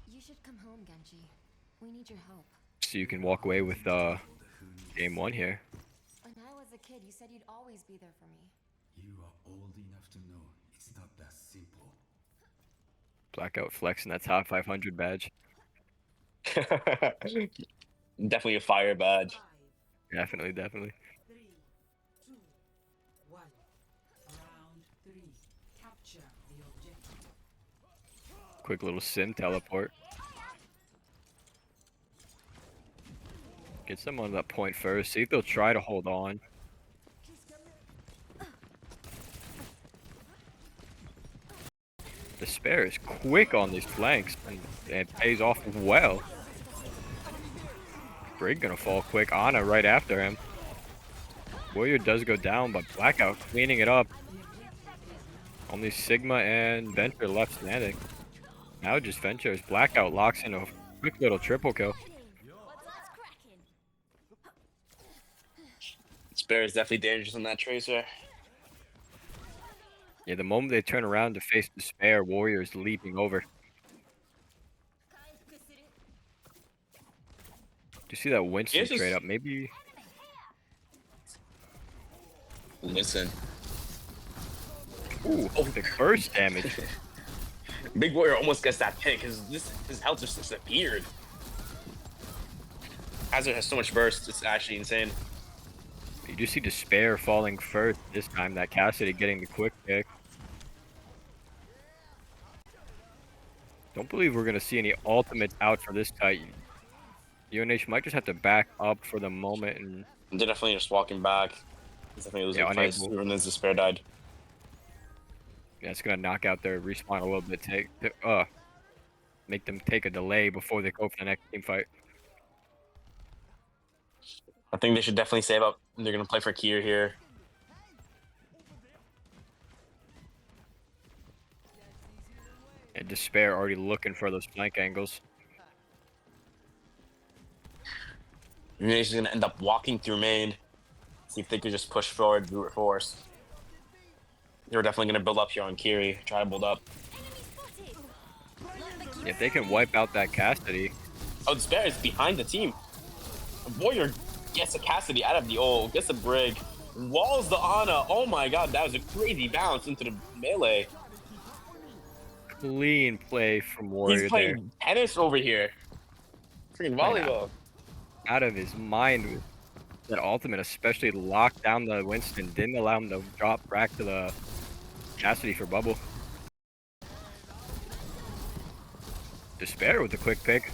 You should come home, Genji. We need your help. So you can walk away with game 1 here. When I was a kid, you said you'd always be there for me. You are old enough to know it's not that simple. Blackout flexing that top 500 badge. Definitely a fire badge. Definitely. Quick little sim teleport. Get someone on that point first. See if they'll try to hold on. Despair is quick on these flanks, and it pays off well. Brig gonna fall quick. Ana right after him. Warrior does go down, but Blackout cleaning it up. Only Sigma and Venture left standing. Now just Venture as Blackout locks in a quick little triple kill. What's cracking? Spare is definitely dangerous on that tracer. Yeah, the moment they turn around to face Despair, Warrior is leaping over. Do you see that Winston It's just- trade up? Maybe. Listen. Ooh, the burst damage. Big Warrior almost gets that pick because his health just disappeared. Hazard has so much burst, it's actually insane. You do see Despair falling first this time. That Cassidy getting the quick pick. Don't believe we're gonna see any ultimates out for this Titan. UNH might just have to back up for the moment and They're definitely just walking back. He's definitely losing fights. unable. Even as Despair died. yeah, it's gonna knock out their respawn a little bit. Make them take a delay before they go for the next team fight. I think they should definitely save up. They're gonna play for Kier here. And Despair already looking for those flank angles. UNH is gonna end up walking through main. See if they could just push forward brute force. They're definitely gonna build up here on Kiri. Try to build up. If they can wipe out that Cassidy, Oh, Despair is behind the team. Warrior gets a Cassidy out of the ult, gets a Brig, walls the Ana. Oh my god, that was a crazy bounce into the melee. clean play from Warrior He's there. playing tennis over here. Freaking volleyball. Out of his mind with that ultimate, especially locked down the Winston, didn't allow him to drop back to the Cassidy for bubble. Despair with the quick pick.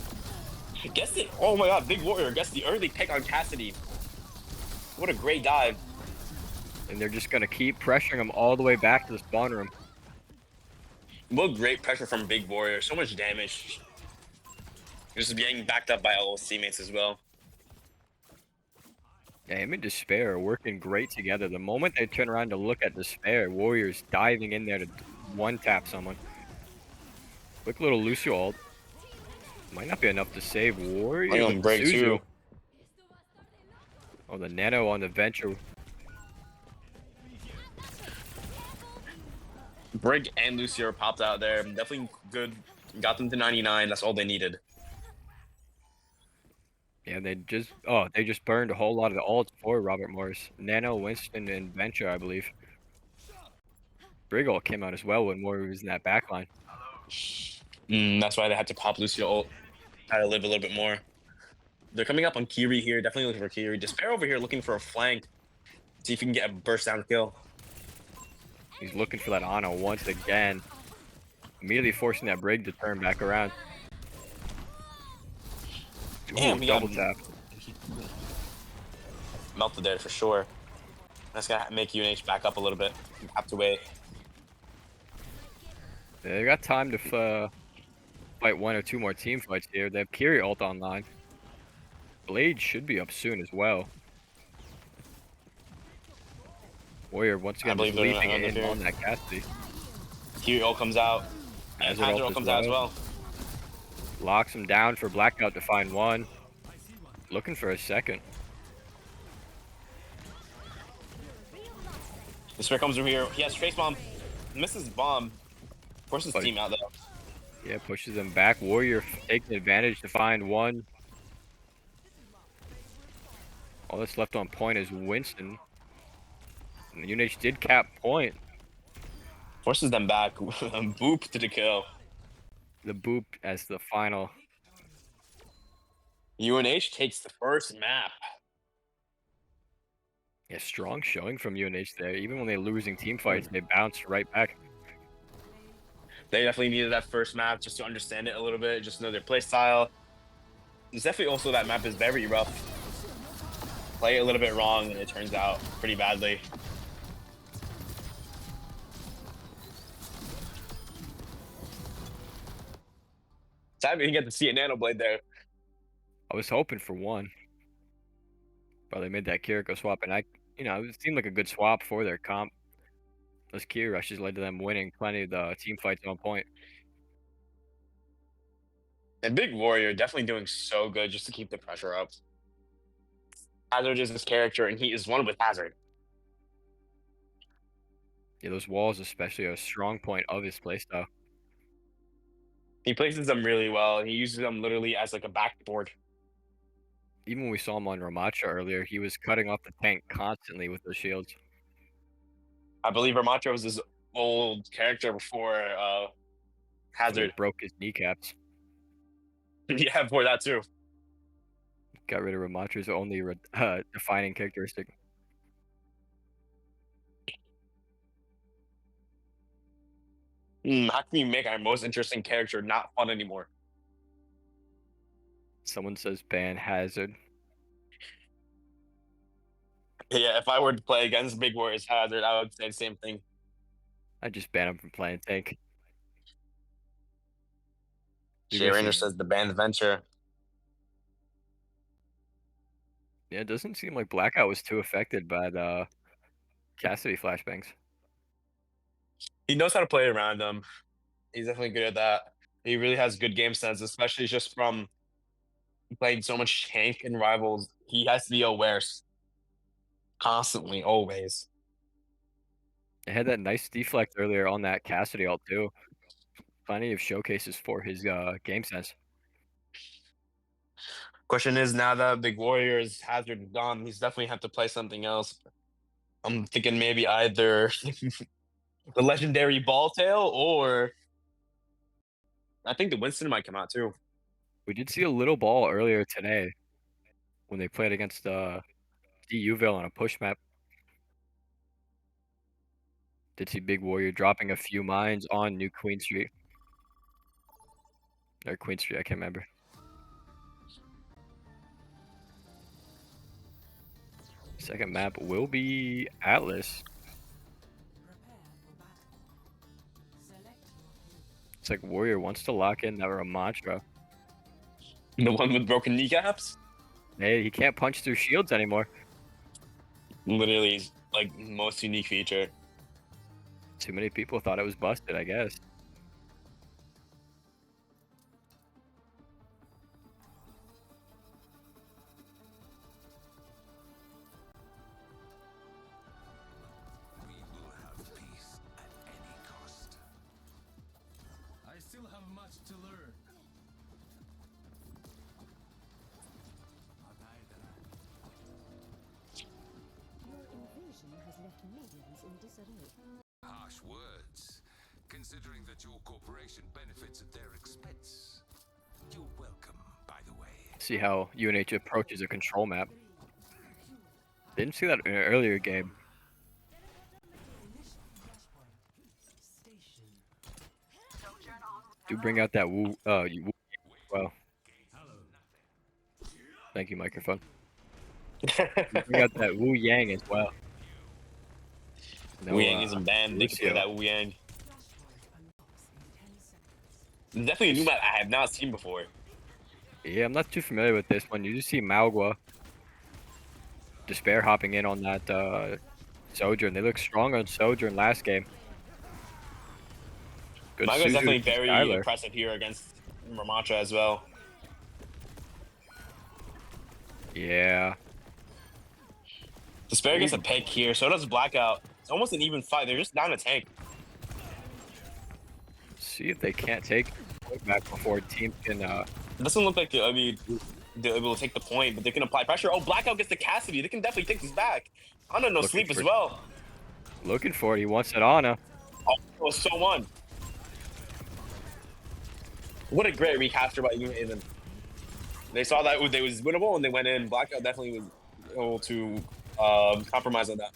Gets it. Oh my god, Big Warrior gets the early pick on Cassidy. What a great dive. And they're just gonna keep pressuring him all the way back to the spawn room. What great pressure from Big Warrior. So much damage. Just getting backed up by all his teammates as well. Yeah, him and Despair are working great together. The moment they turn around to look at Despair, Warrior's diving in there to one-tap someone. Quick little Lucio ult. Might not be enough to save Warrior. I'm on with break Suzu. too. Oh, the Nano on the Venture. Brig and Lucio popped out there. Definitely good. Got them to 99. That's all they needed. Yeah, they just burned a whole lot of the ults for Robert Morris. Nano, Winston, and Venture, I believe. Brig ult came out as well when Warrior was in that backline. That's why they had to pop Lucio ult. Try to live a little bit more. They're coming up on Kiri here. Definitely looking for Kiri. Despair over here looking for a flank. See if he can get a burst down kill. He's looking for that Ana once again. Immediately forcing that Brig to turn back around. Damn, Ooh, he double got tap. melted there for sure. That's gonna make UNH back up a little bit. Have to wait. They got time to fight one or two more team fights here. They have Kiri ult online. Blade should be up soon as well. Warrior once again believe just they're gonna leaping in interfere. on that Cassidy. Kiri ult comes out. And Hazard Hazard ult ult comes out as well. Locks him down for Blackout to find one. Looking for a second. Despair comes over here. He has Trace Bomb. Misses bomb. Forces But- team out though. Yeah, pushes them back. Warrior taking advantage to find one. All that's left on point is Winston. And the UNH did cap point. Forces them back. Boop to the kill. The boop as the final. UNH takes the first map. Yeah, strong showing from UNH there. Even when they're losing team fights, they bounce right back. They definitely needed that first map just to understand it a little bit, just know their play style. It's definitely also that map is very rough. Play it a little bit wrong and it turns out pretty badly. Sad we didn't get to see a Nano Blade there. I was hoping for one, but they made that Kiriko swap, and it seemed like a good swap for their comp. Those key rushes led to them winning plenty of the team fights on point. And Big Warrior definitely doing so good just to keep the pressure up. Hazard is his character, and he is one with Hazard. Yeah, those walls especially are a strong point of his playstyle. He places them really well, and he uses them literally as like a backboard. Even when we saw him on Ramacha earlier, he was cutting off the tank constantly with those shields. I believe Ramacho was his old character before When he Hazard. broke his kneecaps. Yeah, before that too. Got rid of Ramacha's only defining characteristic. How can we make our most interesting character not fun anymore? Someone says ban Hazard. Yeah, if I were to play against Big Warriors Hazard, I would say the same thing. I'd just ban him from playing tank. You're Jay gonna Rainer see- says the band Venture. Yeah, it doesn't seem like Blackout was too affected by the Cassidy flashbangs. He knows how to play around them. He's definitely good at that. He really has good game sense, especially just from playing so much tank in rivals. He has to be aware constantly, always. It had that nice deflect earlier on that Cassidy ult too. Plenty of showcases for his game sense. Question is now that Big Warriors Hazard gone, he's definitely have to play something else. I'm thinking maybe either the legendary Ball Tail or I think the Winston might come out too. We did see a little ball earlier today when they played against DUville on a push map. Did see Big Warrior dropping a few mines on New Queen Street. Or Queen Street, I can't remember. Second map will be Atlas. It's like Warrior wants to lock in that Ramantra. The one with broken kneecaps? Hey, he can't punch through shields anymore. Literally like most unique feature. Too many people thought it was busted, I guess. We will have peace at any cost. I still have much to learn. Your invasion has left millions in disarray. Harsh words, considering that your corporation benefits at their expense. You're welcome, by the way. See how UNH approaches a control map. Didn't see that in an earlier game. Do bring out that Wu well. Thank you, microphone. Bring out that Wu Yang as well. No, Wu Yang isn't banned. They could play Lucio. that Wu Yang. Definitely a new map I have not seen before. Yeah, I'm not too familiar with this one. You just see Malgua Despair hopping in on that Sojourn. They look strong on Sojourn last game. Good Mago is Suzu definitely to very Skylar. impressive here against Ramantra as well. Yeah. Despair gets a pick here, so does Blackout. It's almost an even fight. They're just down a tank. See if they can't take it back before teams can It doesn't look like they're able to take the point, but they can apply pressure. Oh, Blackout gets the Cassidy. They can definitely take this back. Ana no Looking sleep as for- well. looking for it. He wants it on. Oh, it was so on. What a great recapture by Even. They saw that they was winnable and they went in. Blackout definitely was able to compromise on that.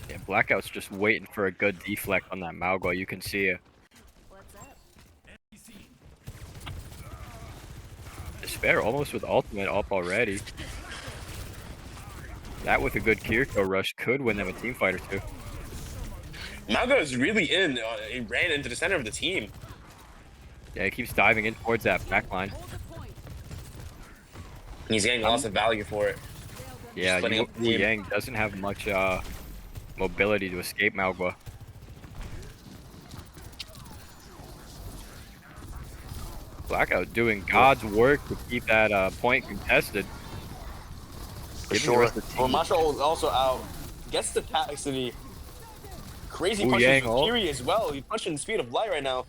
Yeah, Blackout's just waiting for a good deflect on that Malgua. You can see it. Despair almost with ultimate up already. That with a good Kiriko rush could win them a team fight or two. Maga is really in. He ran into the center of the team. Yeah, he keeps diving in towards that back line. He's getting lots of value for it. Just Yeah, splitting up the Wu team. Yang doesn't have much mobility to escape Malgua. Blackout doing God's work to keep that point contested. For Giving the sure. rest of the Well, team. Marshall is also out. Gets the capacity. Crazy Wu punches Yang with ult. Kiri as well. He's punching the speed of light right now.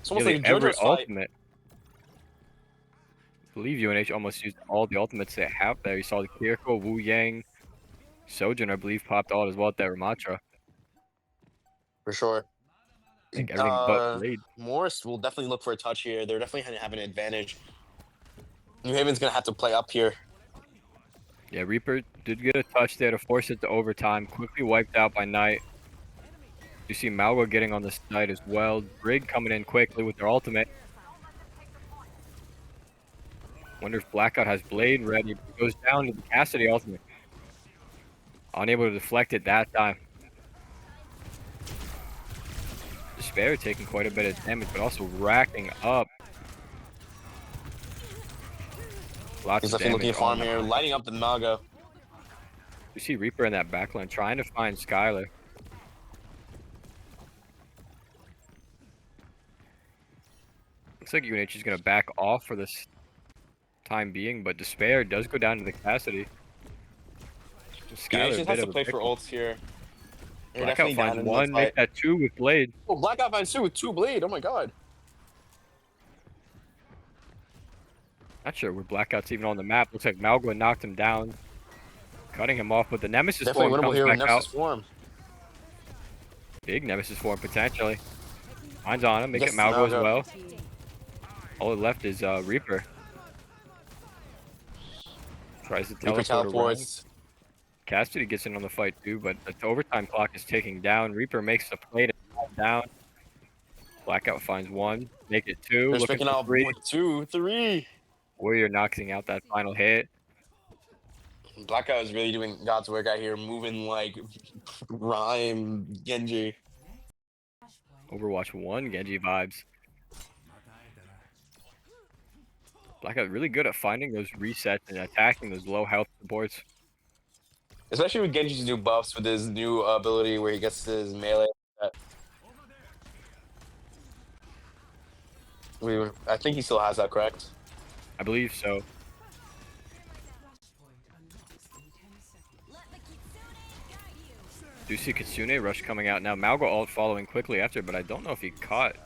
It's almost Nearly like a every JoJo's fight. ultimate. I believe UNH almost used all the ultimates they have there. You saw the Kiriko, Wu Yang, Sojourn, I believe, popped out as well at that Ramatra. For sure. I think everything but Blade. Morris will definitely look for a touch here. They're definitely having an advantage. New Haven's going to have to play up here. Yeah, Reaper did get a touch there to force it to overtime. Quickly wiped out by Knight. You see Malgo getting on this side as well. Brig coming in quickly with their ultimate. Wonder if Blackout has Blade ready. But goes down to the Cassidy ultimate. Unable to deflect it that time. Despair taking quite a bit of damage, but also racking up. Lots He's of definitely damage looking at farm on here, lighting up the Maga. You see Reaper in that backline trying to find Skylar. Looks like UNH is going to back off for this time being, but Despair does go down to the Cassidy. Yeah, he Skylar, a just bit has to of a play for pickle. ults here. They're Blackout definitely finds down in the one, make fight. that two with Blade. Oh, Blackout finds two with two Blade. Oh my god. Not sure where Blackout's even on the map. Looks like Malgo knocked him down. Cutting him off with the Nemesis Definitely form winnable comes here with back Nexus out. form. Big Nemesis form potentially. Mine's on him, make it Gets Malgo as Malgo. well. All left is Reaper. Tries to Reaper teleport around. teleports. Cassidy gets in on the fight too, but the overtime clock is ticking down. Reaper makes the play to knock down. Blackout finds one, make it two, They're looking speaking for out three. with 2, 3. Warrior knocking out that final hit. Blackout is really doing God's work out here, moving like Rhyme Genji. Overwatch 1, Genji vibes. Blackout really good at finding those resets and attacking those low health supports. Especially with Genji's new buffs, with his new ability where he gets his melee. I think he still has that, correct? I believe so. Do see Kitsune Rush coming out now. Malgo ult following quickly after, but I don't know if he caught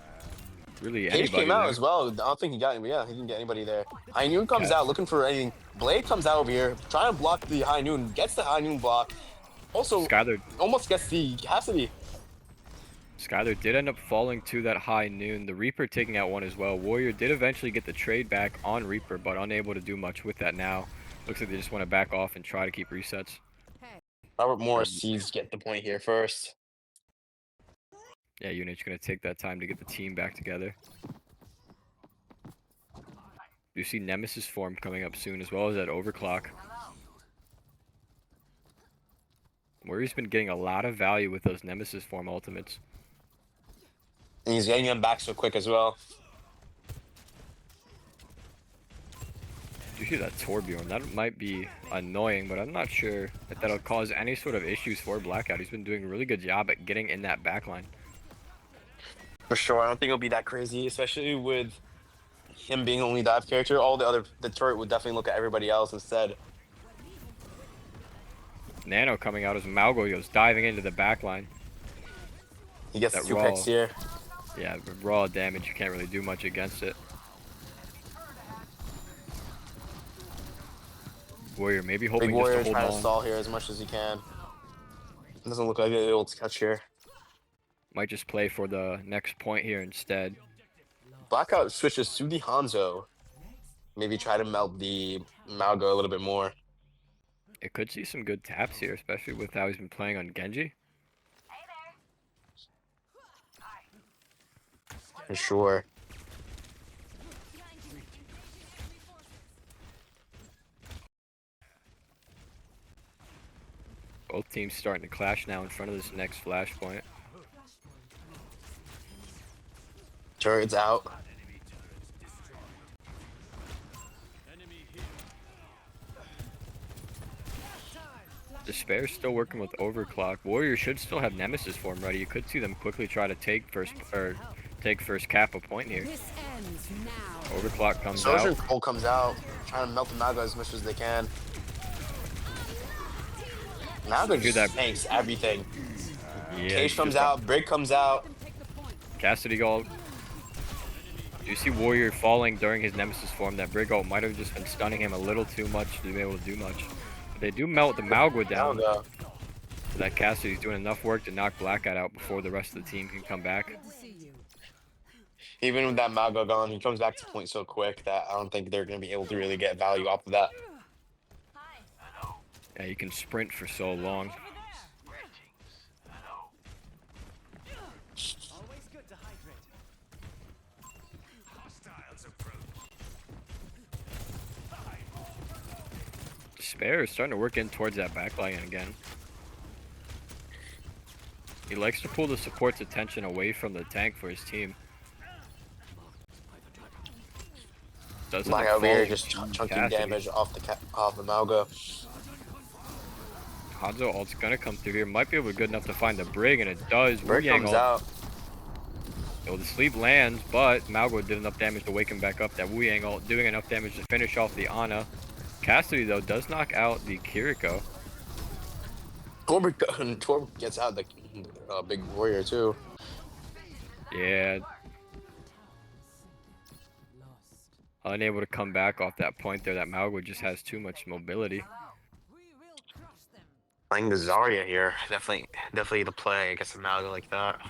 really Page anybody came out there. as well. I don't think he got him. Yeah, he didn't get anybody there. High Noon comes Okay. out looking for anything. Blade comes out over here, trying to block the High Noon. Gets the High Noon block. Also, Skylar almost gets the Cassidy. did end up falling to that High Noon. The Reaper taking out one as well. Warrior did eventually get the trade back on Reaper, but unable to do much with that now. Looks like they just want to back off and try to keep resets. Robert Morris sees get the point here first. Yeah, UNH going to take that time to get the team back together. You see Nemesis form coming up soon, as well as that overclock. Warrior's been getting a lot of value with those Nemesis form ultimates. And he's getting them back so quick as well. You see that Torbjorn? That might be annoying, but I'm not sure if that'll cause any sort of issues for Blackout. He's been doing a really good job at getting in that backline. For sure, I don't think it'll be that crazy, especially with him being only dive character. The turret would definitely look at everybody else instead. Nano coming out as Malgo goes diving into the backline. He gets That 2 raw. picks here. Yeah, but raw damage, you can't really do much against it. Warrior maybe hoping Big just Warrior to hold trying to on. stall here as much as he can. Doesn't look like it'll catch here. Might just play for the next point here instead. Blackout switches to the Hanzo. Maybe try to melt the Malgo a little bit more. It could see some good taps here, especially with how he's been playing on Genji. For sure. Both teams starting to clash now in front of this next flashpoint. Turret's out. Despair's still working with Overclock. Warrior should still have Nemesis form ready. You could see them quickly try to take first cap a point here. This ends now. Overclock comes Soldier out. and Cole comes out, trying to melt the Naga as much as they can. Naga Hear just that? tanks everything. Yeah, Cage he's comes just out, Brig comes out. Cassidy ult. You see Warrior falling during his Nemesis form. That Brig ult might have just been stunning him a little too much to be able to do much. But they do melt the Malgua down. Naga. So that Cassidy's doing enough work to knock Blackout out before the rest of the team can come back. Even with that Naga gone, he comes back to point so quick that I don't think they're going to be able to really get value off of that. Yeah, you can sprint for so long. Always good to hydrate. Hostiles approach. Despair is starting to work in towards that backline again. He likes to pull the support's attention away from the tank for his team. Doesn't Black fall over here just from chunking Cassidy. damage off the Malga. Hanzo ult's gonna come through here. Might be able to good enough to find the Brig, and it does. Brig Wu-Yang comes ult. out. So the sleep lands, but Malgo did enough damage to wake him back up. That Wu-Yang ult doing enough damage to finish off the Ana. Cassidy, though, does knock out the Kiriko. Torb gets out the big warrior too. Yeah. Unable to come back off that point there. That Malgo just has too much mobility. Playing the Zarya here, definitely the play against a Malga like that.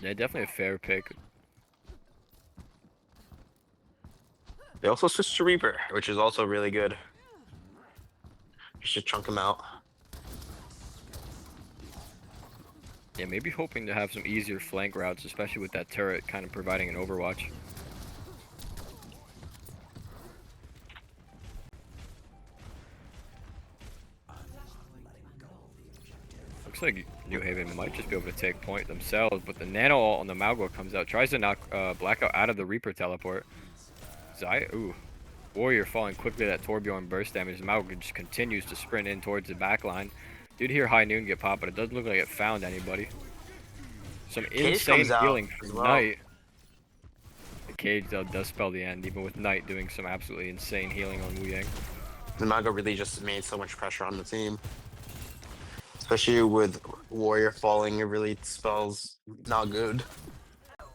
Yeah, definitely a fair pick. They also switched to Reaper, which is also really good. You should chunk him out. Yeah, maybe hoping to have some easier flank routes, especially with that turret kind of providing an overwatch. Looks like New Haven might just be able to take point themselves, but the nano ult on the Malgo comes out, tries to knock Blackout out of the Reaper teleport. Warrior falling quickly to that Torbjorn burst damage. Malgo just continues to sprint in towards the backline. Did hear High Noon get popped, but it doesn't look like it found anybody. Some insane comes out healing as from well. Knight. The Cage though does spell the end, even with Knight doing some absolutely insane healing on Wu-Yang. The Malga really just made so much pressure on the team. Especially with Warrior falling, it really spells not good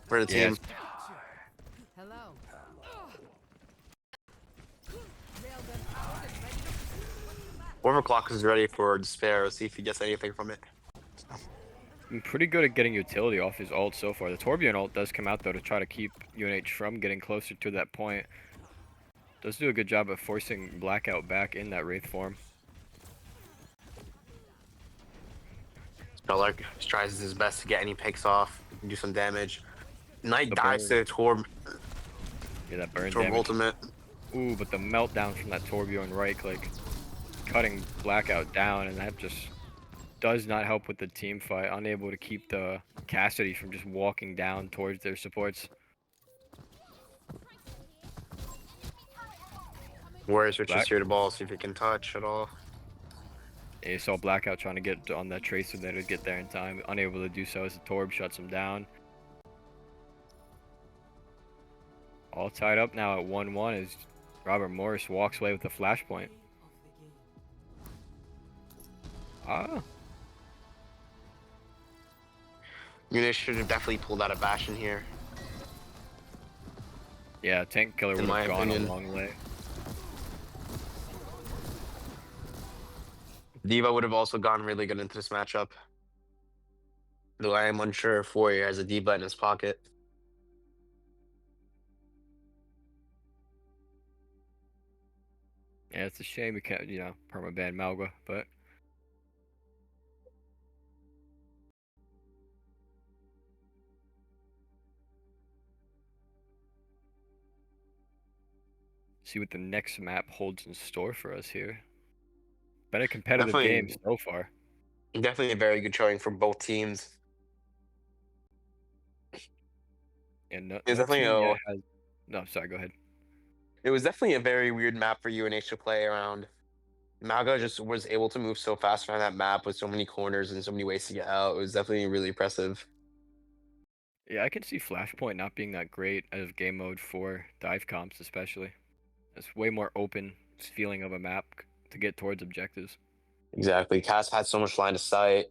for the team. Yes. Hello. Overclock is ready for Despair. Let's see if he gets anything from it. Been pretty good at getting utility off his ult so far. The Torbjorn ult does come out though to try to keep UNH from getting closer to that point. Does do a good job of forcing Blackout back in that Wraith form. Speller tries his best to get any picks off, do some damage. Knight The dies to burn. Torb Yeah, that burn Torb damage. ultimate. Ooh, but the meltdown from that Torbjorn Reich, like cutting Blackout down, and that just does not help with the team fight. Unable to keep the Cassidy from just walking down towards their supports. Warrior switches Black. here to ball, see if he can touch at all. Yeah, you saw Blackout trying to get on that Tracer there to get there in time. Unable to do so as the Torb shuts him down. All tied up now at 1-1 as Robert Morris walks away with the flashpoint. Ah, Munich should have definitely pulled out a Bastion here. yeah, Tank Killer In would my have gone opinion. a long way. Diva would have also gone really good into this matchup. Though I am unsure if Warrior has a Diva in his pocket. Yeah, it's a shame we can't, permaban Malga, but see what the next map holds in store for us here. Been a competitive game Definitely, so far. definitely a very good showing from both teams. And no It was no definitely team a, yet has no, sorry, go ahead. it was definitely a very weird map for UNH to play around. Maga just was able to move so fast around that map with so many corners and so many ways to get out. It was definitely really impressive. Yeah, I can see Flashpoint not being that great as game mode for dive comps, especially. It's way more open feeling of a map to get towards objectives. Exactly. Cass had so much line of sight.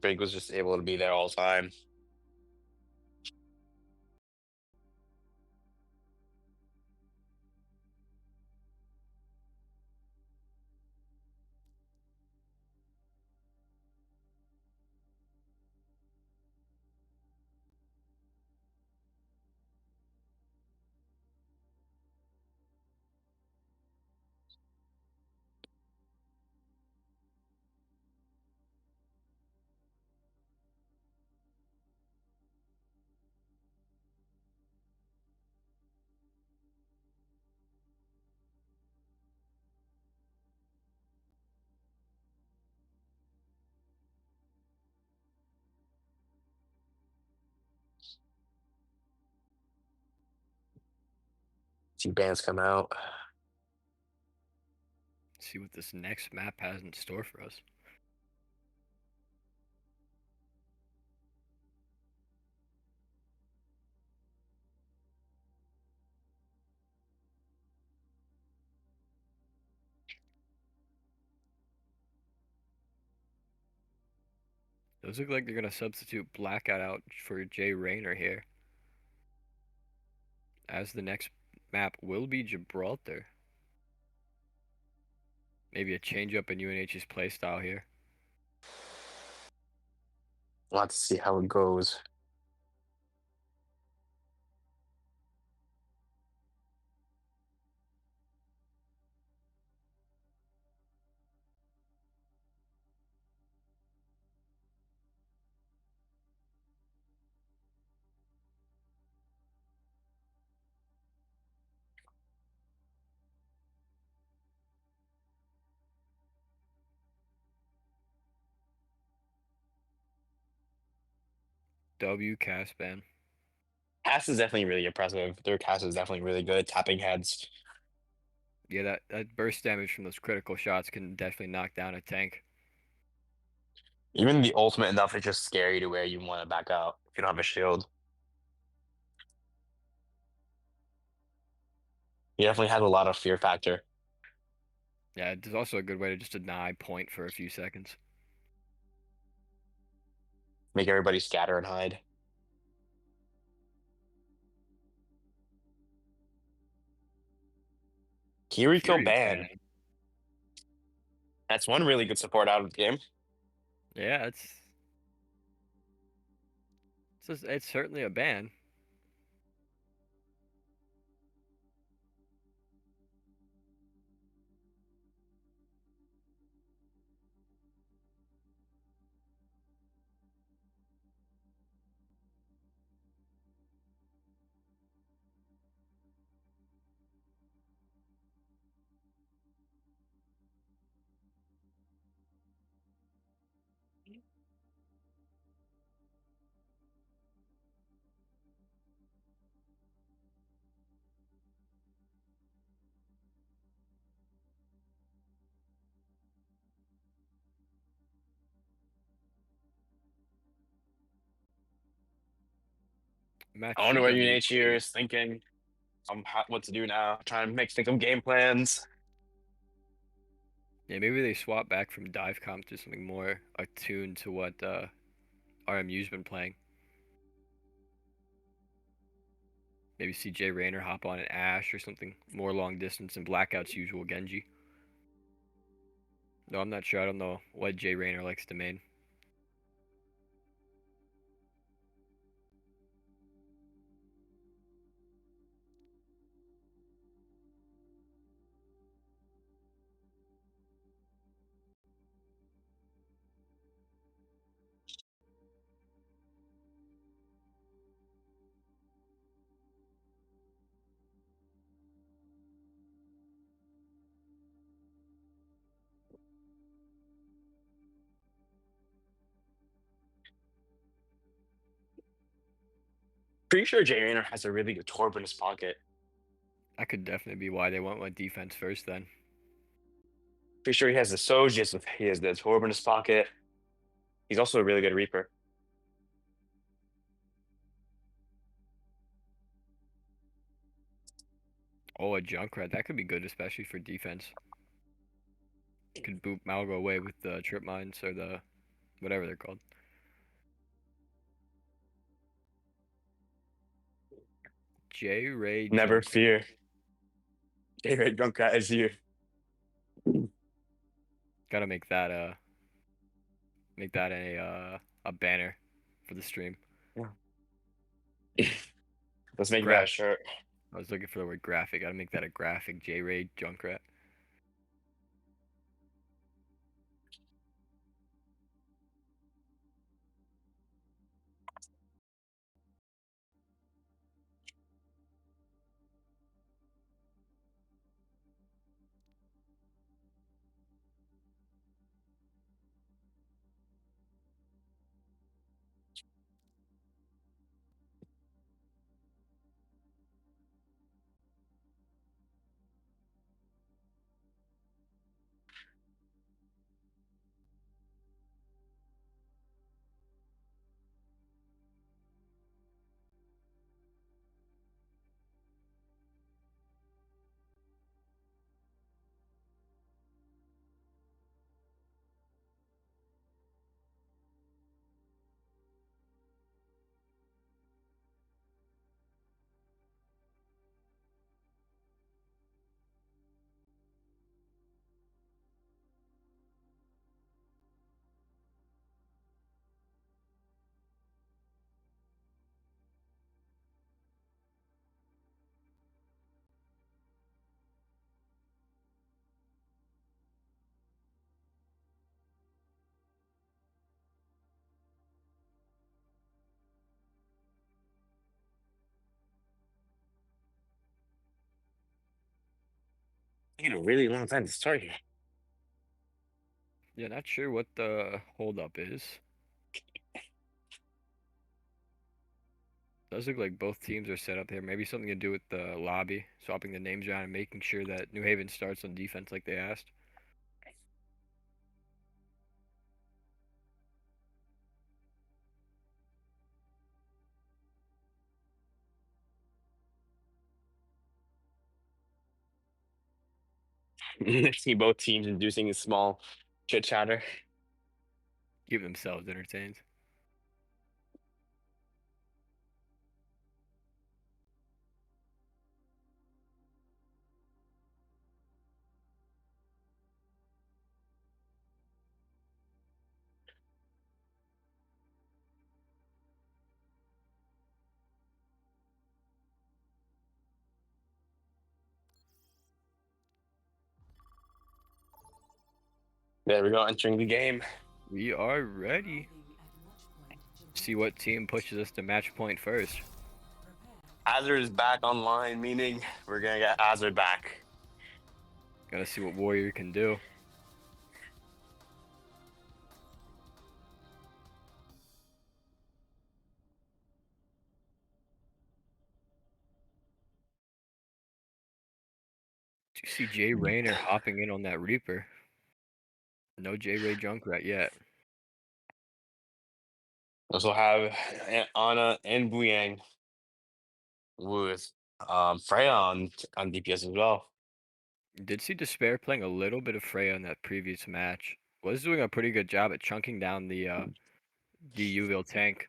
Brig was just able to be there all the time. See bands come out. See what this next map has in store for us. Those look like they're gonna substitute Blackout out for Jay Rayner here. As the next map will be Gibraltar. Maybe a change up in UNH's playstyle here. We'll have to see how it goes. W Casban. Cass is definitely really impressive. Their cast is definitely really good. Tapping heads. Yeah, that burst damage from those critical shots can definitely knock down a tank. Even the ultimate enough is just scary to where you want to back out if you don't have a shield. He definitely has a lot of fear factor. Yeah, it's also a good way to just deny point for a few seconds. Make everybody scatter and hide. Kiriko Fury ban. ban. That's one really good support out of the game. Yeah, it's certainly a ban. Match I wonder what UNH here CWP. is thinking. What to do now. Trying to think of game plans. Yeah, maybe they swap back from dive comp to something more attuned to what RMU's been playing. Maybe see Jay Rayner hop on an Ash or something more long distance and Blackout's usual Genji. No, I'm not sure. I don't know what Jay Rayner likes to main. Pretty sure Jay Rayner has a really good torp in his pocket. That could definitely be why they went with defense first then. Pretty sure he has the Soj, he has the torp in his pocket. He's also a really good Reaper. Oh, a Junkrat. That could be good, especially for defense. Could boot Malgo away with the trip mines or the whatever they're called. J Ray Never Junkrat. fear. Jay Ray Junkrat is here. Gotta make that a banner for the stream. Let's make that a Graph. shirt. I was looking for the word graphic. Gotta make that a graphic. J Ray Junkrat. Taking a really long time to start here. Yeah, not sure what the holdup is. Does look like both teams are set up here. Maybe something to do with the lobby, swapping the names around and making sure that New Haven starts on defense like they asked. I see both teams inducing a small chit chatter. Keep themselves entertained. There we go, entering the game. We are ready. See what team pushes us to match point first. Azure is back online, meaning we're gonna get Azure back. Gotta see what Warrior can do. Do you see Jay Rayner hopping in on that Reaper? No J Ray Junkrat yet. Also have Anna and Buyang with Freya on DPS as well. Did see Despair playing a little bit of Freya in that previous match. Was doing a pretty good job at chunking down the Uville tank.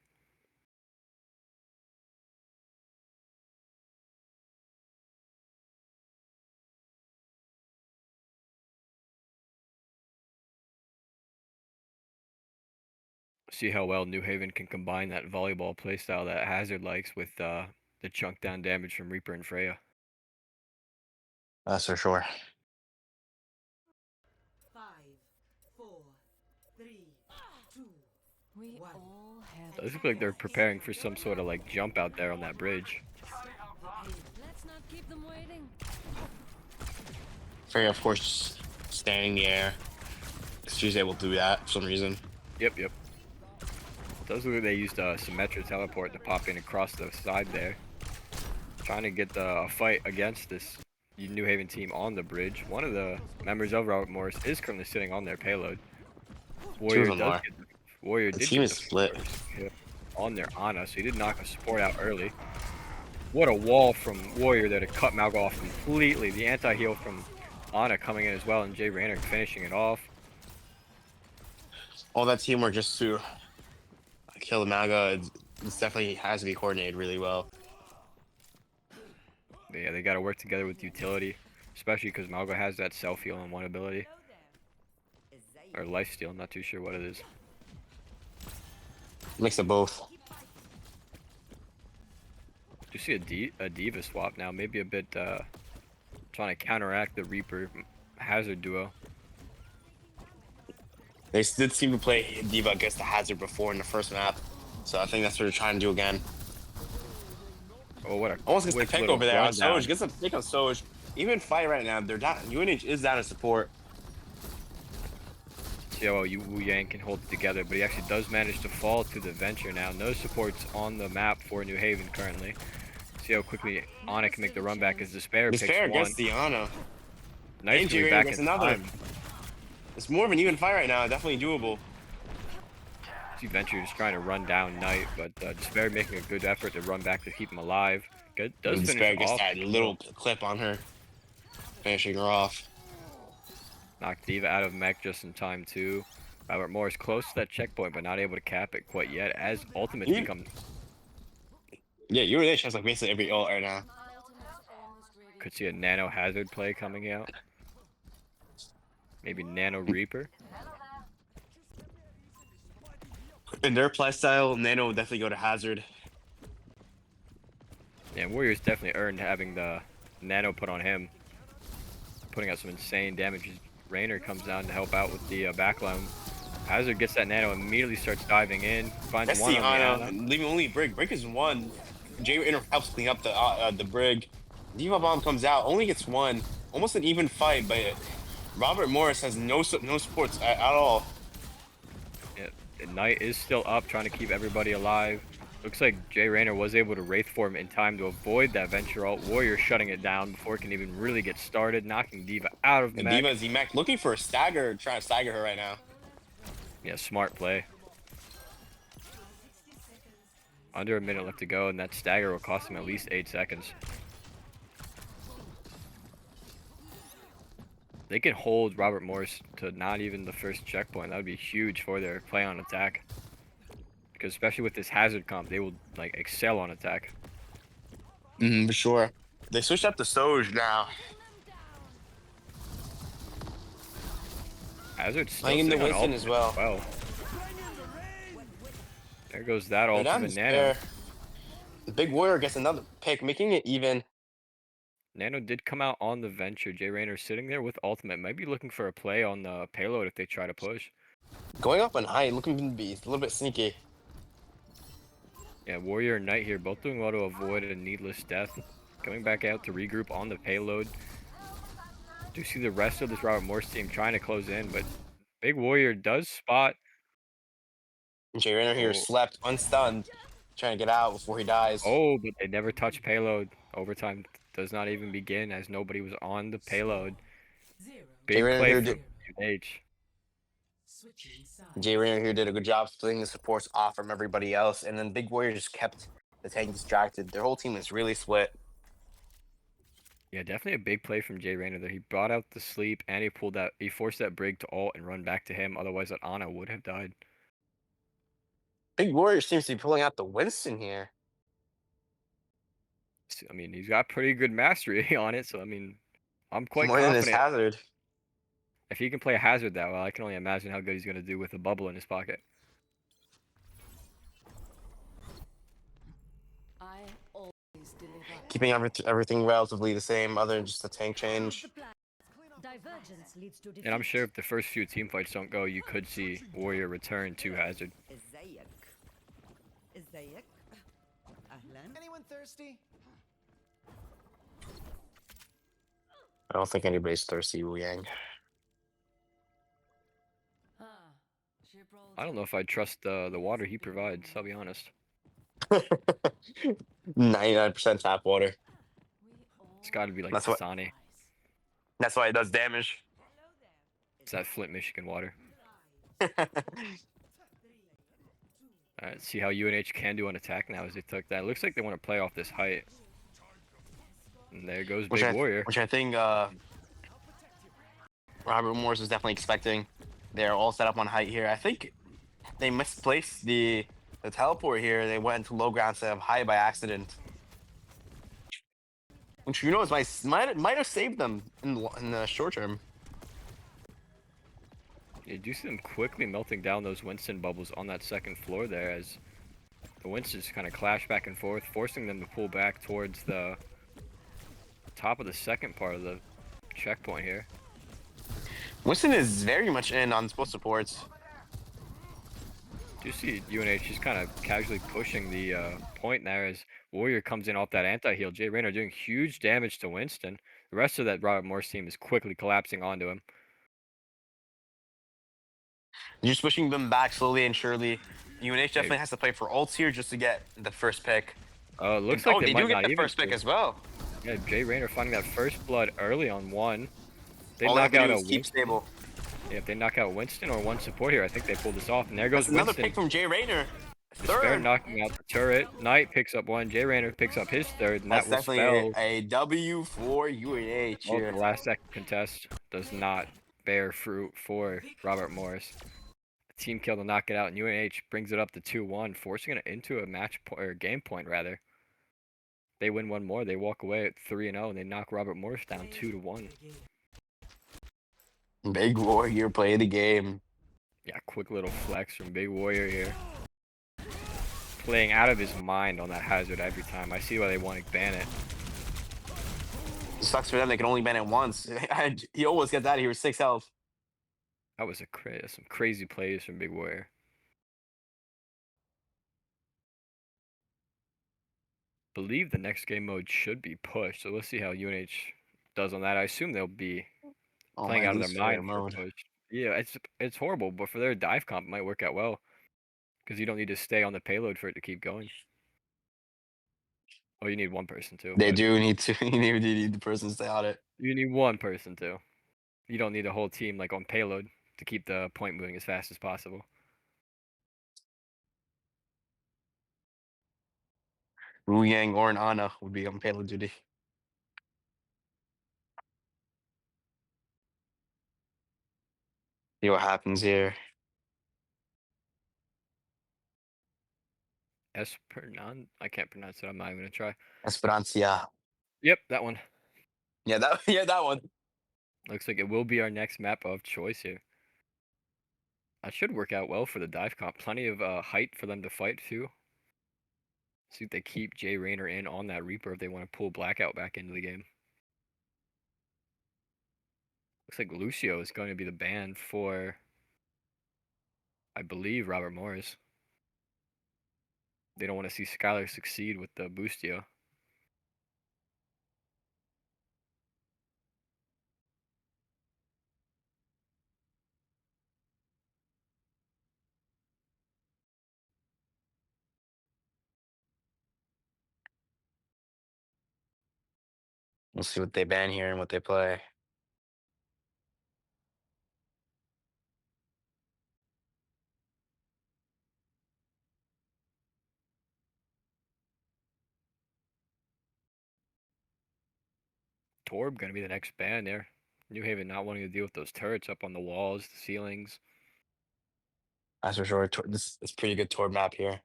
See how well New Haven can combine that volleyball playstyle that Hazard likes with the chunk down damage from Reaper and Freya. That's for sure. 5, 4, 3, 2, We 1. all have. Does look like they're preparing for some sort of like jump out there on that bridge. Let's not keep them waiting. Freya, of course, staying in the air. She's able to do that for some reason. Yep. Does look like they used a Symmetra teleport to pop in across the side there. Trying to get a fight against this New Haven team on the bridge. One of the members of Robert Morris is currently sitting on their payload. Two of Warrior them does are. get Warrior The did team get is the split. first kill on their Ana, so he did knock a support out early. What a wall from Warrior there to cut Malgo off completely. The anti-heal from Ana coming in as well, and Jay Rayner finishing it off. All that teamwork just to kill the Maga. It definitely has to be coordinated really well. But yeah, they got to work together with utility, especially because Malgo has that self-heal on one ability. Or lifesteal, I'm not too sure what it is. Mix of both. You see a D.Va swap now, maybe a bit trying to counteract the Reaper Hazard duo. They did seem to play D.Va against the Hazard before in the first map, so I think that's what they're trying to do again. Oh, what a Almost gets the quick pick little over there on rundown. Soj. Gets a pick on Soj. Even fight right now. They're down. UNH is down to support. See how well Wu Yang can hold it together, but he actually does manage to fall to the Venture now. No supports on the map for New Haven currently. See how quickly Ana can make the run back as Despair picks Despair one. gets the Ana. Nice And move Jay back gets in another. time. It's more of an even fight right now. Definitely doable. See Venture just trying to run down Knight, but Despair making a good effort to run back to keep him alive. Good, does And finish Despair gets off. that little clip on her, finishing her off. Knocked D.Va out of mech just in time too. Robert Morris close to that checkpoint, but not able to cap it quite yet as ultimates You- become. Yeah, UNH has like basically every ult right now. Could see a Nano Hazard play coming out. Maybe Nano Reaper. In their playstyle, Nano will definitely go to Hazard. Yeah, Warriors definitely earned having the Nano put on him. Putting out some insane damage. Rayner comes down to help out with the backline. Hazard gets that Nano, immediately starts diving in. Finds That's one the on the Ana, Ana. leaving only Brig. Brig is one. Jay Rayner helps clean up the Brig. D.Va Bomb comes out, only gets one. Almost an even fight, but Robert Morris has no supports at all. Yeah, Knight is still up, trying to keep everybody alive. Looks like Jay Rayner was able to Wraith form in time to avoid that Venture ult. Warrior shutting it down before it can even really get started, knocking D.Va out of And mech. D.Va Z-Mac looking for a stagger, trying to stagger her right now. Yeah, smart play. Under a minute left to go, and that stagger will cost him at least 8 seconds. They can hold Robert Morris to not even the first checkpoint. That would be huge for their play on attack. Because especially with this Hazard comp, they will like excel on attack. For sure. They switched up to Soj now. Hazard's still Playing into sitting on Winston ultimate as well. There goes that They're down ultimate to Nano. Despair. The Big Warrior gets another pick, making it even. Nano did come out on the Venture. Jay Rayner sitting there with ultimate. Might be looking for a play on the payload if they try to push. Going up on height, looking to be a little bit sneaky. Yeah, Warrior and Knight here both doing well to avoid a needless death. Coming back out to regroup on the payload. Do see the rest of this Robert Morse team trying to close in, but Big Warrior does spot. Jay Rayner here slept, unstunned, trying to get out before he dies. Oh, but they never touch payload. Overtime does not even begin as nobody was on the payload. Big Rayner play here from did- H. Jay Rayner here did a good job splitting the supports off from everybody else, and then Big Warrior just kept the tank distracted. Their whole team is really split. Yeah, definitely a big play from Jay Rayner there. He brought out the sleep and he forced that Brig to ult and run back to him. Otherwise that Ana would have died. Big Warrior seems to be pulling out the Winston here. I mean, he's got pretty good mastery on it, so I mean, I'm quite More than his confident. Hazard. If he can play a Hazard that well, I can only imagine how good he's going to do with a bubble in his pocket. I always deliver. Keeping everything relatively the same, other than just the tank change. Divergence leads to And I'm sure if the first few team fights don't go, you could see Warrior return to Hazard. Anyone thirsty? I don't think anybody's thirsty, Wu Yang. Ah, she I don't know if I trust the water he provides. I'll be honest. 99% tap water. It's got to be like That's what. Dasani. That's why it does damage. It's that Flint, Michigan water. All right, see how UNH can do on attack now as they took that. It looks like they want to play off this height. And there goes Big Warrior. Which I think Robert Morris was definitely expecting. They're all set up on height here. I think they misplaced the teleport here. They went into low ground instead of high by accident. Which who knows might have saved them in the short term. You do see them quickly melting down those Winston bubbles on that second floor there as the Winstons kind of clash back and forth, forcing them to pull back towards the top of the second part of the checkpoint here. Winston is very much in on both supports. Do you see UNH just kind of casually pushing the point there as Warrior comes in off that anti-heal. Jay Rayner doing huge damage to Winston. The rest of that Robert Morse team is quickly collapsing onto him. Just pushing them back slowly and surely. UNH definitely has to play for ults here just to get the first pick. Oh, looks like they do might get not the even first pick do. as well. Yeah, Jay Rayner finding that first blood early on one. They All they have knock to out do a is keep Winston. stable. Yeah, if they knock out Winston or one support here, I think they pull this off. And there goes That's another Winston. pick from Jay Rayner. Despair Third. knocking out the turret. Knight picks up one. Jay Rayner picks up his third, and That's that will definitely spell. a W for UNH Oh, here. the last second contest does not bear fruit for Robert Morris. Team kill to knock it out, and UNH brings it up to 2-1, forcing it into a match or game point rather. They win one more, they walk away at 3-0, and they knock Robert Morris down 2-1. Big Warrior play the game. Yeah, quick little flex from Big Warrior here. Playing out of his mind on that hazard every time. I see why they want to ban it. It sucks for them. They can only ban it once. He almost gets out of here with 6 health. That was some crazy plays from Big Warrior. Believe the next game mode should be pushed, so let's see how UNH does on that. I assume they'll be Oh, playing my out of their least favorite mind for a mode. push. Yeah, it's horrible, but for their dive comp, it might work out well because you don't need to stay on the payload for it to keep going. Oh, you need one person too, They but do need to. You need the person to stay on it. you need one person too. You don't need a whole team like on payload to keep the point moving as fast as possible. Wu Yang or an Ana would be on payload duty. See what happens here. Espernan, I can't pronounce it. I'm not even gonna try. Esperanza. Yep, that one. Yeah, that one. Looks like it will be our next map of choice here. That should work out well for the dive comp. Plenty of height for them to fight too. See if they keep Jay Rayner in on that Reaper if they want to pull Blackout back into the game. Looks like Lucio is going to be the ban for, I believe, Robert Morris. They don't want to see Skylar succeed with the Boostio. We'll see what they ban here and what they play. Torb going to be the next ban there. New Haven not wanting to deal with those turrets up on the walls, the ceilings. That's for sure. This is pretty good Tor map here.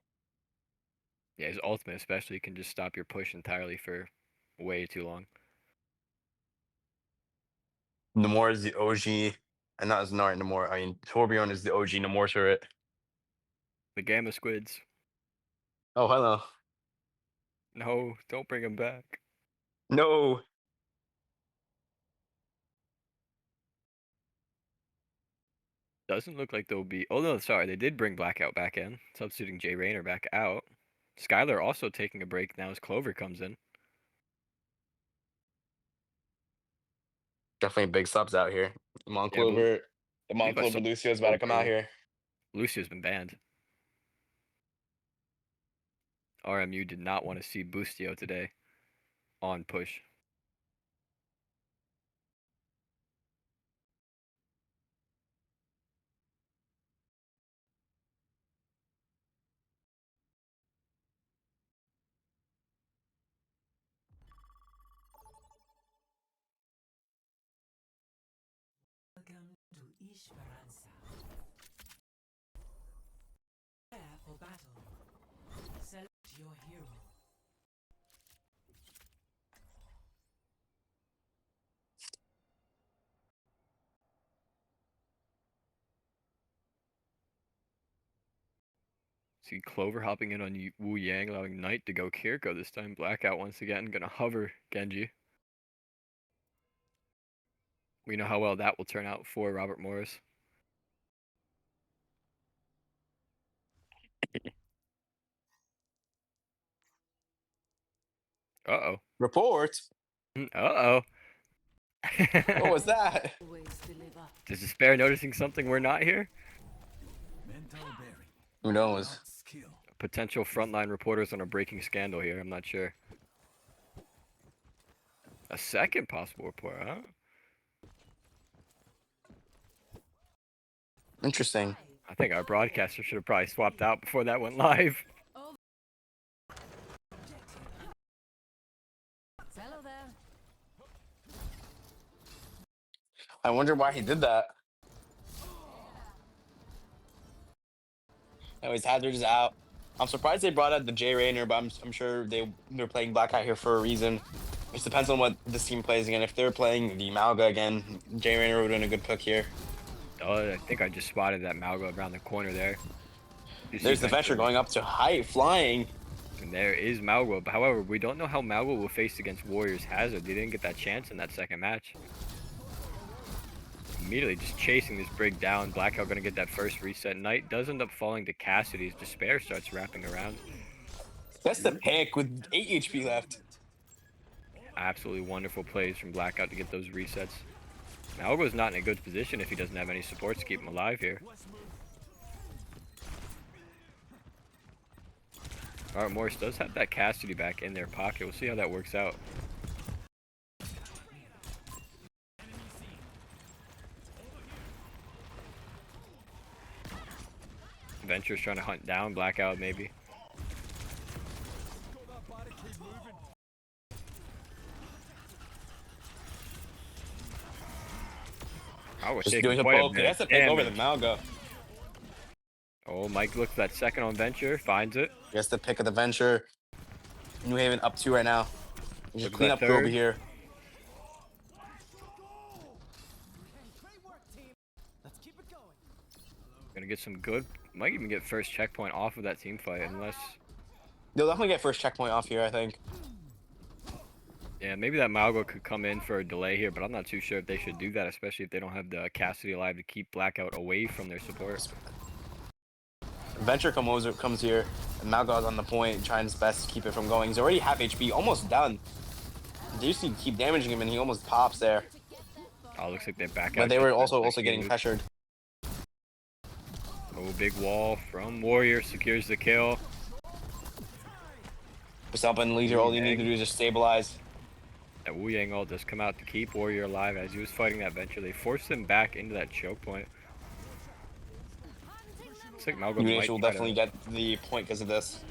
Yeah, his ultimate especially can just stop your push entirely for way too long. Namor is the OG, and not as not Namor. I mean, Torbjorn is the OG Namor turret. The Gamma Squids. Oh, hello. No, don't bring him back. No. Doesn't look like they'll be. Oh no, sorry, they did bring Blackout back in, substituting Jay Rayner back out. Skylar also taking a break now as Clover comes in. Definitely big subs out here. Yeah, The believe I Clover saw Lucio is about to Clover come out here. Lucio's been banned. RMU did not want to see Boostio today on push. Welcome to Ishvaransa. Prepare for battle. Select your hero. See Clover hopping in on Wu Yang, allowing Knight to go Kiriko this time. Blackout once again, gonna hover Genji. We know how well that will turn out for Robert Morris. Uh-oh. Report. Uh-oh. What was that? Always deliver. Does Despair noticing something we're not here? Mental bearing, Who knows? not skill. Potential frontline reporters on a breaking scandal here, I'm not sure. A second possible report, huh? Interesting. I think our broadcaster should have probably swapped out before that went live. Hello there. I wonder why he did that. Anyways, Hazard's out. I'm surprised they brought out the J Rayner, but I'm sure they're playing Black Hat here for a reason. It just depends on what this team plays again. If they're playing the Malga again, J Rayner would have been a good pick here. Oh, I think I just spotted that Malgo around the corner there. You see There's the Venture going up to height, flying. And there is Malgo. However, we don't know how Malgo will face against Warriors Hazard. They didn't get that chance in that second match. Immediately just chasing this Brig down. Blackout gonna get that first reset. Knight does end up falling to Cassidy's. Despair starts wrapping around. That's the pick with 8 HP left. Absolutely wonderful plays from Blackout to get those resets. Malgo's not in a good position if he doesn't have any support to keep him alive here. Alright, Morris does have that Cassidy back in their pocket. We'll see how that works out. Venture's trying to hunt down Blackout, maybe. I was Just taking doing a quite poke. bit That's of a pick over the damage. Malga. Oh, Mike looks for that second on Venture, finds it. That's the pick of the Venture. New Haven up 2 right now. You Look just at clean that up crew over third. here. Great work, team. Let's keep it going. Gonna get some good. Might even get first checkpoint off of that team fight, unless. They'll definitely get first checkpoint off here, I think. Yeah, maybe that Malgo could come in for a delay here, but I'm not too sure if they should do that, especially if they don't have the Cassidy alive to keep Blackout away from their support. Venture comes here, and Malga's on the point, trying his best to keep it from going. He's already half HP, almost done. They used to keep damaging him, and he almost pops there. Oh, looks like they're back out. But they were just also next getting move. pressured. Oh, big wall from Warrior secures the kill. Just up and leader, all you need to do is just stabilize. That Wu Yang ult does come out to keep Warrior alive as he was fighting that Venture. They forced him back into that choke point. Looks like Malgo UH might will try definitely get the point because of this.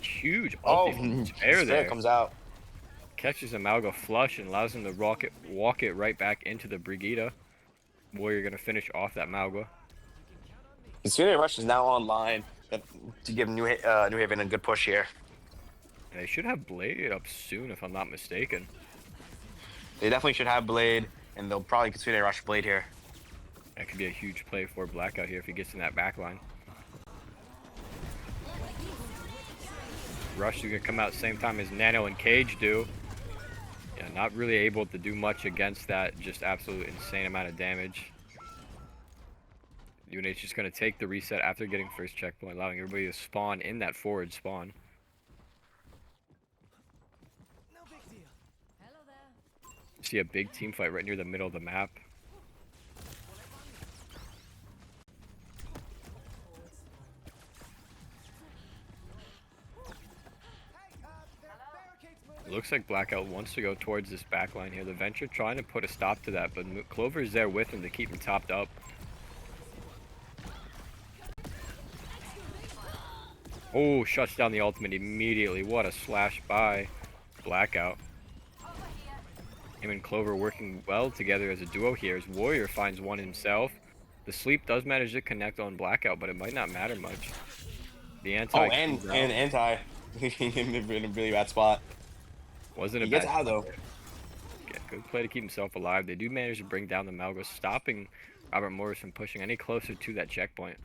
huge Oh, ulti from Despair there. comes out. Catches a Malgo flush and allows him to walk it right back into the Brigida. Warrior gonna finish off that Malgo. The Senior Rush is now online to give New Haven a good push here. And they should have Blade up soon, if I'm not mistaken. They definitely should have Blade, and they'll probably consider Rush Blade here. That could be a huge play for Blackout here if he gets in that back line. Rush is gonna come out same time as Nano and Cage do. Yeah, not really able to do much against that. Just absolute insane amount of damage. UNH just gonna take the reset after getting first checkpoint, allowing everybody to spawn in that forward spawn. No big deal. Hello there. See a big team fight right near the middle of the map. It looks like Blackout wants to go towards this backline here. The Venture trying to put a stop to that, but Clover is there with him to keep him topped up. Oh, shuts down the ultimate immediately. What a slash by Blackout. Him and Clover working well together as a duo here as Warrior finds one himself. The sleep does manage to connect on Blackout, but it might not matter much. The anti Oh, and comes out. anti in a really bad spot. Wasn't a He gets bad out spot though. there. Yeah, good play to keep himself alive. They do manage to bring down the Malgo, stopping Robert Morris from pushing any closer to that checkpoint.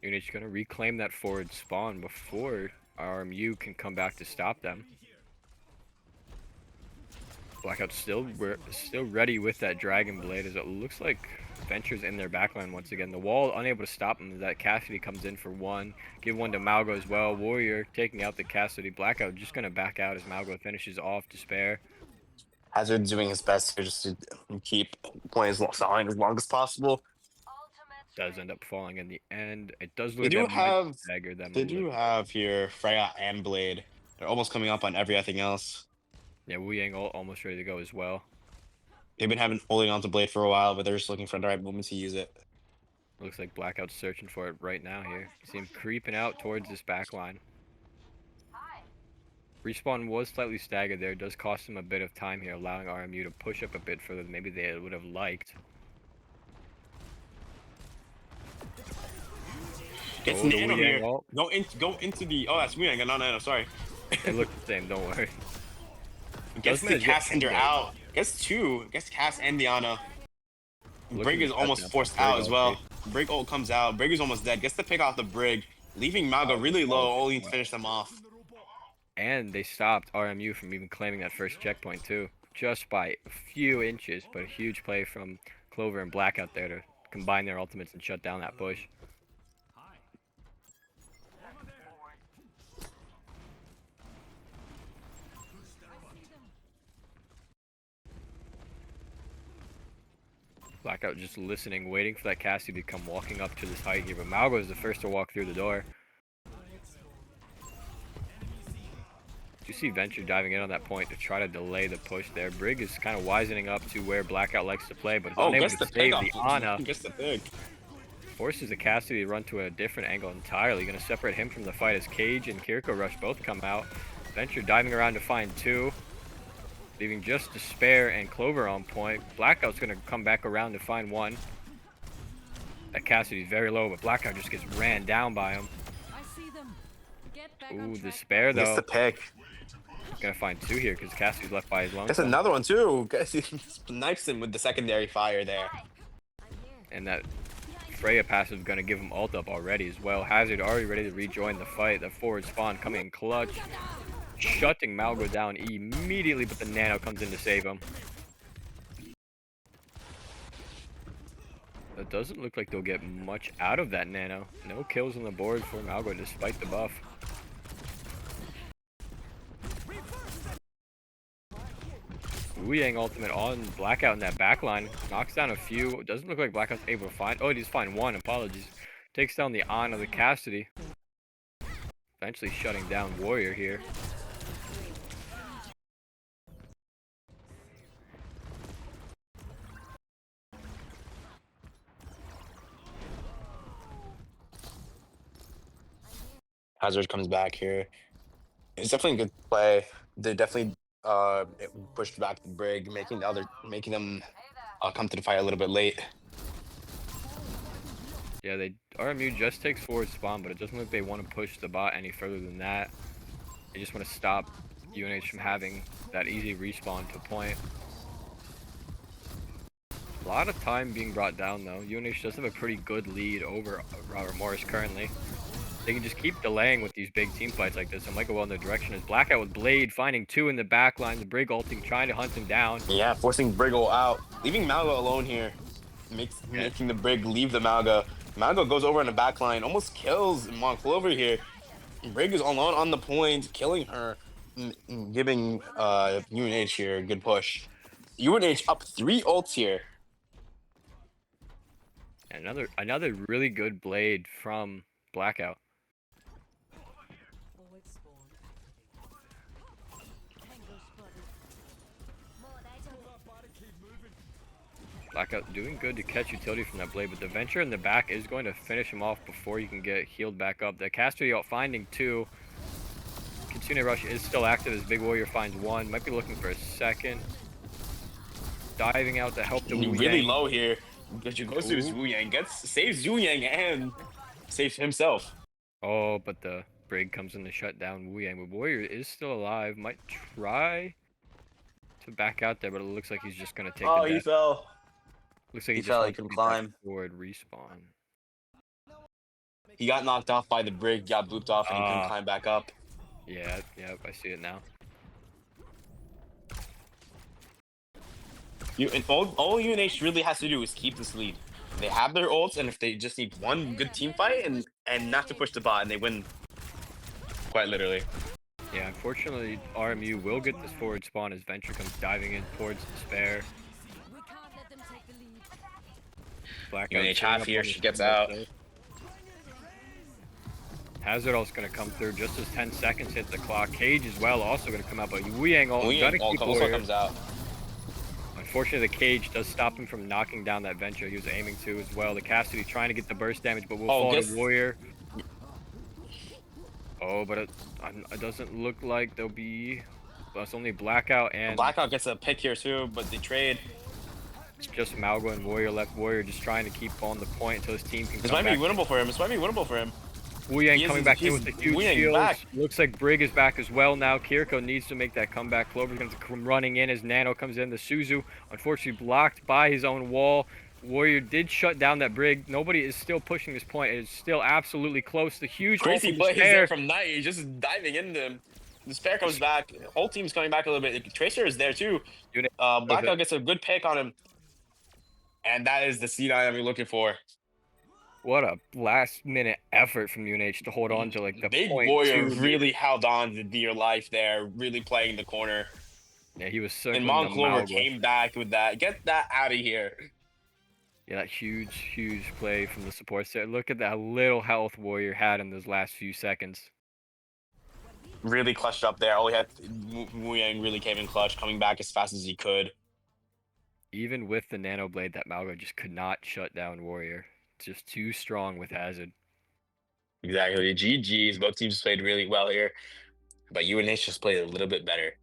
Unit's gonna reclaim that forward spawn before RMU can come back to stop them. Blackout still ready with that Dragon Blade as it looks like Venture's in their backline once again. The wall unable to stop them as that Cassidy comes in for one. Give one to Malgo as well. Warrior taking out the Cassidy. Blackout just gonna back out as Malgo finishes off Despair. Hazard doing his best here just to keep playing as long as possible. Does end up falling in the end. It does They look do like that might have stagger them a they do little. have here Freya and Blade. They're almost coming up on everything else. Yeah, Wu Yang almost ready to go as well. They've been holding on to Blade for a while, but they're just looking for the right moment to use it. Looks like Blackout's searching for it right now here. See him creeping out towards this back line. Respawn was slightly staggered there. It does cost him a bit of time here, allowing RMU to push up a bit further than maybe they would have liked. Gets Oh, the Nano Wu Yang here. ult. Go into the. Oh, that's Wu-Yang. No, sorry. They look the same, don't worry. Gets the manage to get cast ender Ender. out. Gets two. Gets cast and Diana. Brig is to almost shut down forced Brig out as well. ulti. Brig ult comes out. Brig is almost dead. Gets the pick off the Brig, leaving Malgo really low, only to finish them off. And they stopped RMU from even claiming that first checkpoint too. Just by a few inches, but a huge play from Clover and Blackout there to combine their ultimates and shut down that push. Blackout just listening, waiting for that Cassidy to come walking up to this height here, but Malgo is the first to walk through the door. You see Venture diving in on that point to try to delay the push there. Brig is kind of wisening up to where Blackout likes to play, but is unable gets to the save pick off. the Ana. Gets the pick. Forces the Cassidy to run to a different angle entirely. Going to separate him from the fight as Cage and Kiriko Rush both come out. Venture diving around to find two, leaving just Despair and Clover on point. Blackout's going to come back around to find one. That Cassidy's very low, but Blackout just gets ran down by him. I see them. Get back Ooh, on track. Despair Gets though. the pick. Gonna find two here because Cassidy's left by his lone. Gets another one too. He snipes him with the secondary fire there. And that Freya passive gonna give him ult up already as well. Hazard already ready to rejoin the fight. The forward spawn coming in clutch, shutting Malgo down immediately, but the Nano comes in to save him. It doesn't look like they'll get much out of that Nano. No kills on the board for Malgo despite the buff. Wu Yang ultimate on Blackout in that backline. Knocks down a few. Doesn't look like Blackout's able to find. Oh, he just find one. Apologies. Takes down the Ana, the Cassidy. Eventually shutting down Warrior here. Hazard comes back here. It's definitely a good play. They definitely pushed back the Brig, making them come to the fight a little bit late. Yeah, RMU just takes forward spawn, but it doesn't look like they want to push the bot any further than that. They just want to stop UNH from having that easy respawn to point. A lot of time being brought down though. UNH does have a pretty good lead over Robert Morris currently. They can just keep delaying with these big team fights like this and might go well in their direction as Blackout with Blade finding two in the back line. The Brig ulting trying to hunt him down. Yeah, forcing Briggle out, leaving Malgo alone here, making the Brig leave the Malgo. Malgo goes over in the back line, almost kills Clover here. Brig is alone on the point, killing her, giving UNH here a good push. UNH up 3 ults here. Another really good blade from Blackout. Forward spawn Blackout doing good to catch utility from that blade, but the Venture in the back is going to finish him off before you can get healed back up. The caster out finding 2. Kitsune Rush is still active as Big Warrior finds 1. Might be looking for a second. Diving out to help the Wu Really Yang. low here. But you goes to his Ooh. Wu Yang, saves Wu Yang and saves himself. Oh, but the Brig comes in to shut down Wu Yang. But Warrior is still alive. Might try to back out there, but it looks like he's just going to take Oh, the he death. fell. Looks like He he just fell, he wants to couldn't get that climb. forward respawn. He got knocked off by the Brig, got blooped off, and he couldn't climb back up. Yeah, I see it now. All UNH really has to do is keep this lead. They have their ults, and if they just need one good team fight and not to push the bot, and they win. Quite literally. Yeah, unfortunately, RMU will get this forward spawn as Venture comes diving in towards Despair. We can't let them take the lead. Blackout UNH sitting half up here, on she his gets combo out. kill. Hazard also going to come through just as 10 seconds hit the clock. Cage as well also going to come out, but Wu Yang Wu going Yang to keep also Warrior. comes out. Unfortunately, the Cage does stop him from knocking down that Venture he was aiming to as well. The Cassidy trying to get the burst damage, but will fall to Warrior. Oh, but it doesn't look like there'll be... Well, it's only Blackout and... Blackout gets a pick here too, but they trade. It's just Malgo and Warrior left. Warrior just trying to keep on the point until his team can This come might be back. winnable for him. This might be winnable for him. Wu Yang coming back in with the huge Wu Yang shields. back. Looks like Brig is back as well now. Kiriko needs to make that comeback. Clover's going to come running in as Nano comes in. The Suzu, unfortunately, blocked by his own wall. Warrior did shut down that Brig. Nobody is still pushing this point. It is still absolutely close. The huge Crazy ult from plays Despair. there from Knight. He's just diving into him. Despair comes back. Whole team's coming back a little bit. Tracer is there too. Blackout gets a good pick on him. And that is the C9 I'm looking for. What a last-minute effort from UNH to hold on to like the Big point Warrior 2 really held on to dear life there, really playing the corner. Yeah, he was And circling Mon the Clover Malgo. came back with that. Get that out of here. Yeah, that huge play from the support set. Look at that little health Warrior had in those last few seconds. Really clutched up there. All he had, Wu Yang really came in clutch, coming back as fast as he could. Even with the Nano Blade, that Malgo just could not shut down Warrior. It's just too strong with Hazard. Exactly. GG's. Both teams played really well here. But UNH just played a little bit better.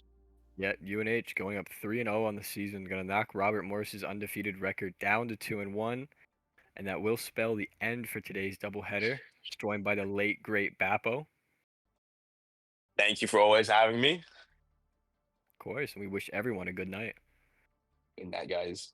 Yeah, UNH going up 3-0 on the season, going to knock Robert Morris's undefeated record down to 2-1. And that will spell the end for today's doubleheader. It's joined by the late, great Bappo. Thank you for always having me. Of course, and we wish everyone a good night. And that, guys.